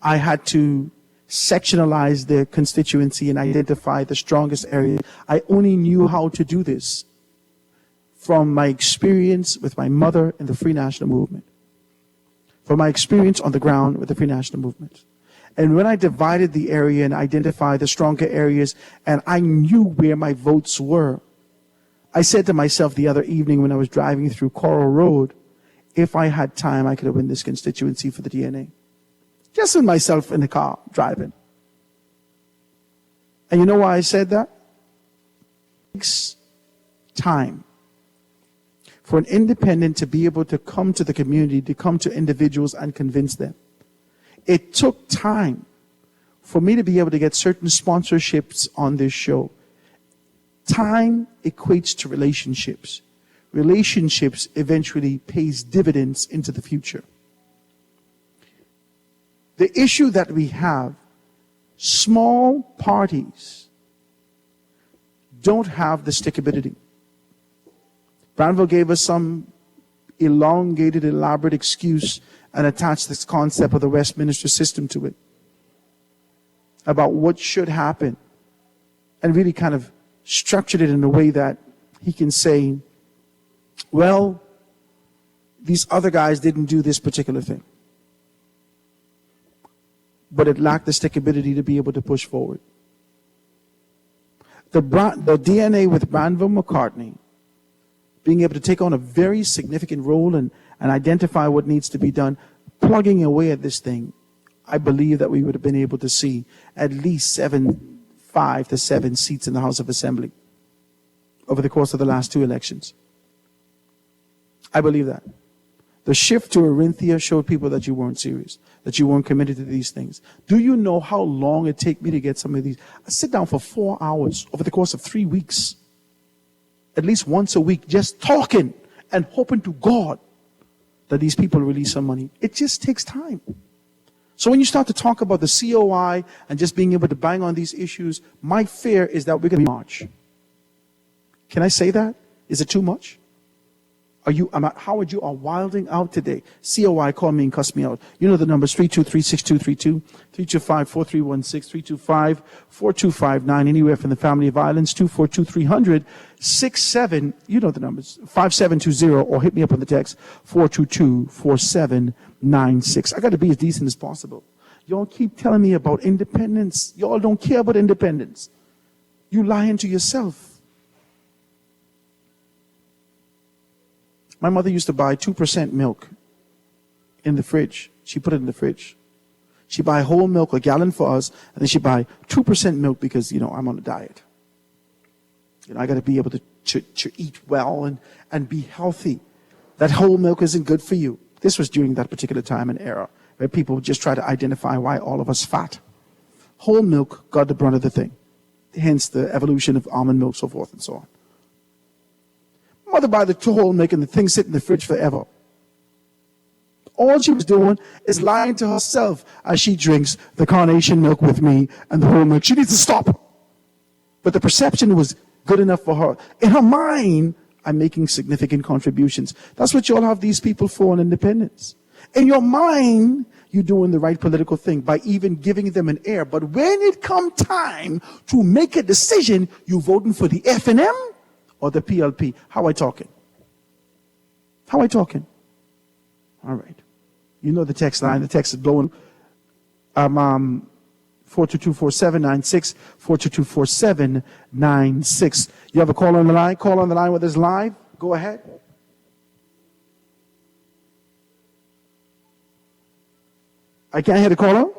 I had to sectionalize the constituency and identify the strongest area. I only knew how to do this from my experience with my mother in the Free National Movement, from my experience on the ground with the Free National Movement. And when I divided the area and identified the stronger areas, and I knew where my votes were, I said to myself the other evening when I was driving through Coral Road, if I had time, I could have won this constituency for the DNA. Just with myself in the car, driving. And you know why I said that? It takes time for an independent to be able to come to the community, to come to individuals and convince them. It took time for me to be able to get certain sponsorships on this show. Time equates to relationships. Relationships eventually pays dividends into the future. The issue that we have, small parties don't have the stickability. Granville gave us some elongated, elaborate excuse and attached this concept of the Westminster system to it, about what should happen, and really kind of structured it in a way that he can say, well, these other guys didn't do this particular thing. But it lacked the stickability to be able to push forward. The DNA with Granville McCartney being able to take on a very significant role and identify what needs to be done, plugging away at this thing, I believe that we would have been able to see at least 5 to 7 seats in the House of Assembly over the course of the last 2 elections. I believe that. The shift to Orinthia showed people that you weren't serious, that you weren't committed to these things. Do you know how long it take me to get some of these? I sit down for 4 hours over the course of 3 weeks, at least once a week, just talking and hoping to God that these people release some money. It just takes time. So when you start to talk about the COI and just being able to bang on these issues, my fear is that we're going to march. Can I say that? Is it too much? Howard, you are wilding out today. COI, call me and cuss me out. You know the numbers, 323-6232, 325-4316, 325-4259, anywhere from the family of violence, 242-300-67, you know the numbers, 5720, or hit me up on the text, 422-4796. I got to be as decent as possible. Y'all keep telling me about independence. Y'all don't care about independence. You lying to yourself. My mother used to buy 2% milk in the fridge. She put it in the fridge. She'd buy whole milk, a gallon for us, and then she'd buy 2% milk because, I'm on a diet. I got to be able to eat well and be healthy. That whole milk isn't good for you. This was during that particular time and era where people just try to identify why all of us fat. Whole milk got the brunt of the thing. Hence the evolution of almond milk, so forth and so on. Mother buy the whole milk and the thing sit in the fridge forever. All she was doing is lying to herself as she drinks the carnation milk with me and the whole milk. She needs to stop. But the perception was good enough for her. In her mind, I'm making significant contributions. That's what you all have these people for on independence. In your mind, you're doing the right political thing by even giving them an air. But when it come time to make a decision, you voting for the FNM or the PLP. How I talking? How I talking? All right. You know the text line. The text is blowing. 422-4796, 422-4796. You have a call on the line? Call on the line with us live. Go ahead. I can't hear the caller.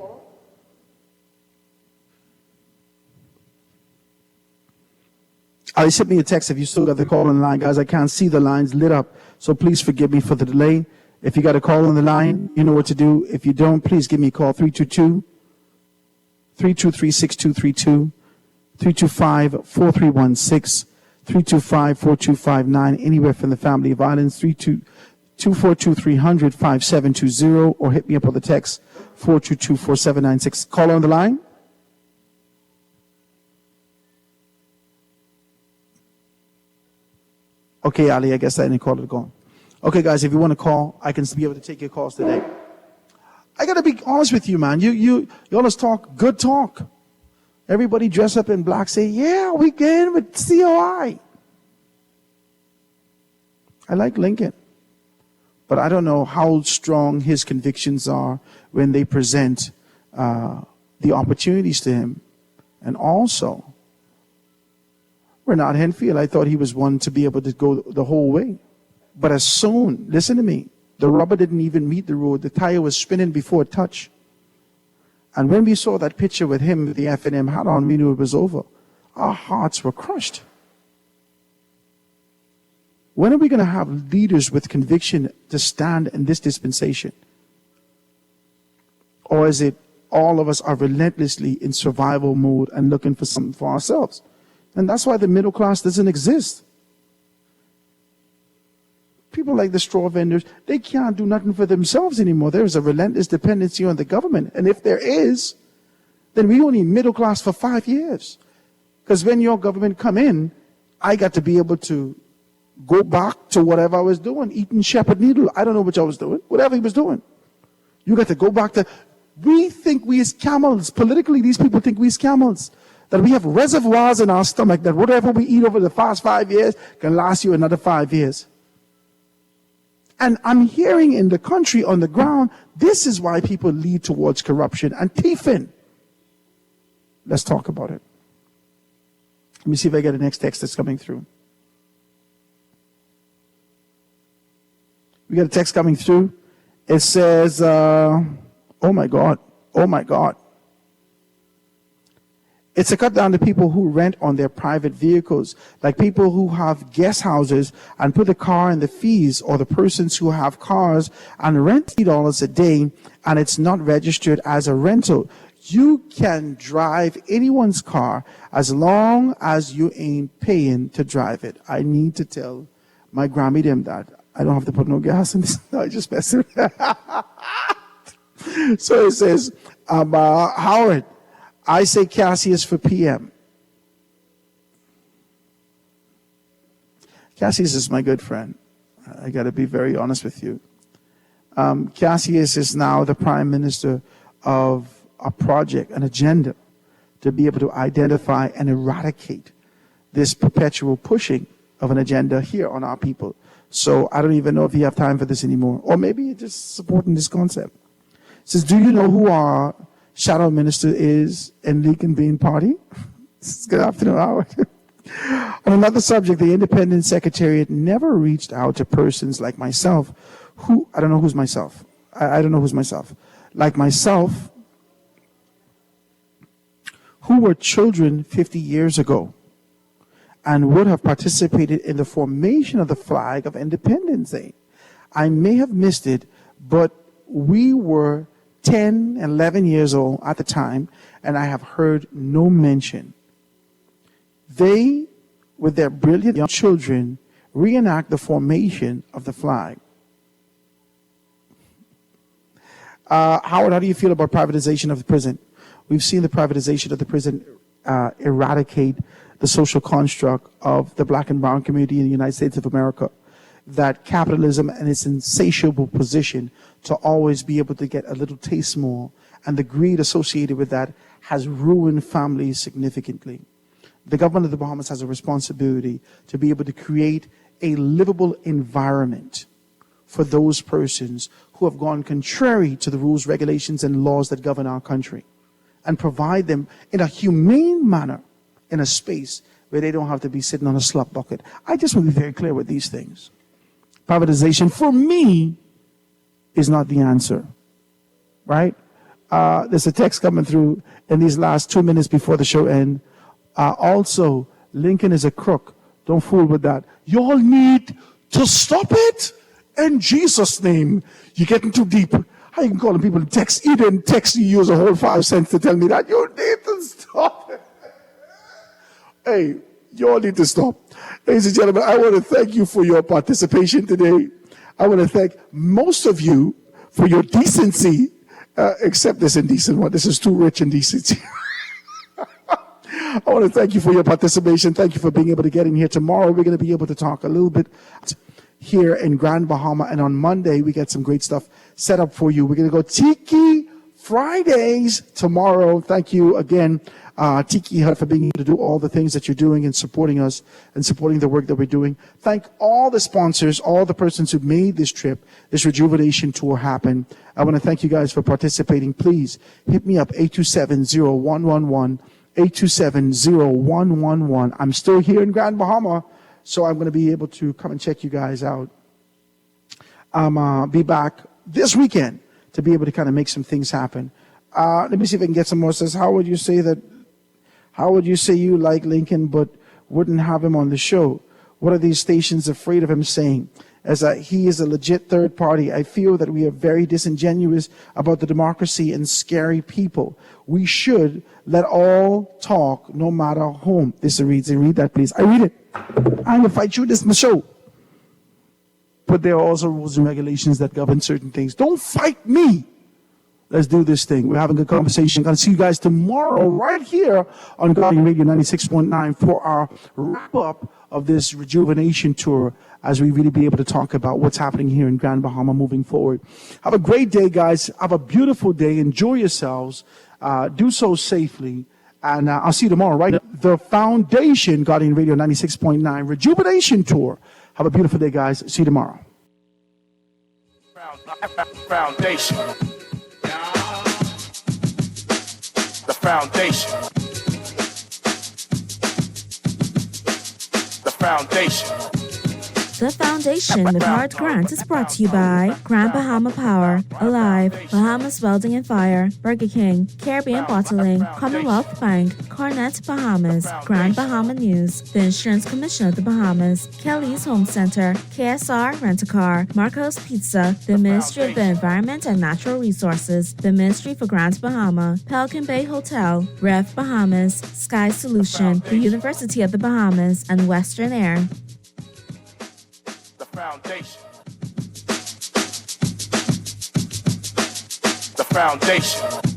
Ali, send me a text if you still got the call on the line. Guys, I can't see the lines lit up, so please forgive me for the delay. If you got a call on the line, you know what to do. If you don't, please give me a call, 322-323-6232, 325-4316, 325-4259, anywhere from the family of violence, 242-300-5720, or hit me up on the text, 422-4796. Call on the line. Okay, Ali, I guess that any caller gone. Okay, guys, if you want to call, I can be able to take your calls today. I got to be honest with you, man. You always talk good talk. Everybody dress up in black, say, yeah, we get with COI. I like Lincoln. But I don't know how strong his convictions are when they present the opportunities to him. And also, Renard Henfield, I thought he was one to be able to go the whole way. But as soon, listen to me, the rubber didn't even meet the road. The tire was spinning before it touched. And when we saw that picture with him, with the FNM hat on, we knew it was over. Our hearts were crushed. When are we going to have leaders with conviction to stand in this dispensation? Or is it all of us are relentlessly in survival mode and looking for something for ourselves? And that's why the middle class doesn't exist. People like the straw vendors, they can't do nothing for themselves anymore. There is a relentless dependency on the government. And if there is, then we only middle class for 5 years. Because when your government come in, I got to be able to go back to whatever I was doing, eating shepherd needle. I don't know what I was doing. Whatever he was doing. You got to go back to, we think we as camels, politically these people think we as camels. That we have reservoirs in our stomach that whatever we eat over the past 5 years can last you another 5 years. And I'm hearing in the country, on the ground, this is why people lead towards corruption and thieving. Let's talk about it. Let me see if I get the next text that's coming through. We got a text coming through. It says, oh my God. It It's a cut down to people who rent on their private vehicles, like people who have guest houses and put the car in the fees, or the persons who have cars and rent $3 a day and it's not registered as a rental. You can drive anyone's car as long as you ain't paying to drive it. I need to tell my Grammy them that. I don't have to put no gas in this. No, I just mess it. So it says, Howard, I say Cassius for PM. Cassius is my good friend. I got to be very honest with you. Cassius is now the prime minister of a project, an agenda to be able to identify and eradicate this perpetual pushing of an agenda here on our people. So I don't even know if you have time for this anymore. Or maybe you're just supporting this concept. It says, do you know who our shadow minister is in Lincoln Bean Party? Good afternoon, Howard. On another subject, the Independent Secretariat never reached out to persons like myself who, I don't know who's myself. I don't know who's myself. Like myself, who were children 50 years ago and would have participated in the formation of the flag of Independence Day. I may have missed it, but we were 10, 11 years old at the time, and I have heard no mention. They, with their brilliant young children, reenact the formation of the flag. Howard, how do you feel about privatization of the prison? We've seen the privatization of the prison eradicate the social construct of the black and brown community in the United States of America. That capitalism and its insatiable position to always be able to get a little taste more, and the greed associated with that has ruined families significantly. The government of the Bahamas has a responsibility to be able to create a livable environment for those persons who have gone contrary to the rules, regulations, and laws that govern our country, and provide them in a humane manner in a space where they don't have to be sitting on a slop bucket. I just want to be very clear with these things. Privatization, for me, is not the answer, right? There's a text coming through in these last 2 minutes before the show ends. Also, Lincoln is a crook. Don't fool with that. Y'all need to stop it in Jesus' name. You're getting too deep. How you can call people to text? You didn't text, you use a whole 5 cents to tell me that. You need to stop it. Hey, you all need to stop. Ladies and gentlemen, I want to thank you for your participation today. I want to thank most of you for your decency, except this indecent one. This is too rich in decency. I want to thank you for your participation. Thank you for being able to get in here. Tomorrow, we're going to be able to talk a little bit here in Grand Bahama. And on Monday, we got some great stuff set up for you. We're going to go Tiki Fridays tomorrow. Thank you again, Tiki Hut, for being able to do all the things that you're doing and supporting us and supporting the work that we're doing. Thank all the sponsors, all the persons who made this trip, this rejuvenation tour happen. I want to thank you guys for participating. Please hit me up, 827-0111, 827-0111. I'm still here in Grand Bahama, so I'm going to be able to come and check you guys out. Be back this weekend to be able to kind of make some things happen. Let me see if I can get some more. It says, how would you say you like Lincoln but wouldn't have him on the show? What are these stations afraid of him saying? As he is a legit third party, I feel that we are very disingenuous about the democracy and scary people. We should let all talk, no matter whom. This reads, read that please. I read it. I'm going to fight you, this is my show. But there are also rules and regulations that govern certain things. Don't fight me. Let's do this thing. We're having a good conversation. Going to see you guys tomorrow right here on Guardian Radio 96.9 for our wrap-up of this rejuvenation tour as we really be able to talk about what's happening here in Grand Bahama moving forward. Have a great day, guys. Have a beautiful day. Enjoy yourselves. Do so safely. And I'll see you tomorrow, right? The Foundation, Guardian Radio 96.9 Rejuvenation Tour. Have a beautiful day, guys. See you tomorrow. Foundation. The foundation. The foundation. The Foundation with Hard Grant is brought to you by Grand Bahama Power, Alive, Bahamas Welding and Fire, Burger King, Caribbean Bottling, Commonwealth Bank, Cornet Bahamas, Grand Bahama News, the Insurance Commission of the Bahamas, Kelly's Home Center, KSR Rent-A-Car, Marco's Pizza, the Ministry of the Environment and Natural Resources, the Ministry for Grand Bahama, Pelican Bay Hotel, Rev Bahamas, Sky Solution, the University of the Bahamas, and Western Air. The foundation. The foundation.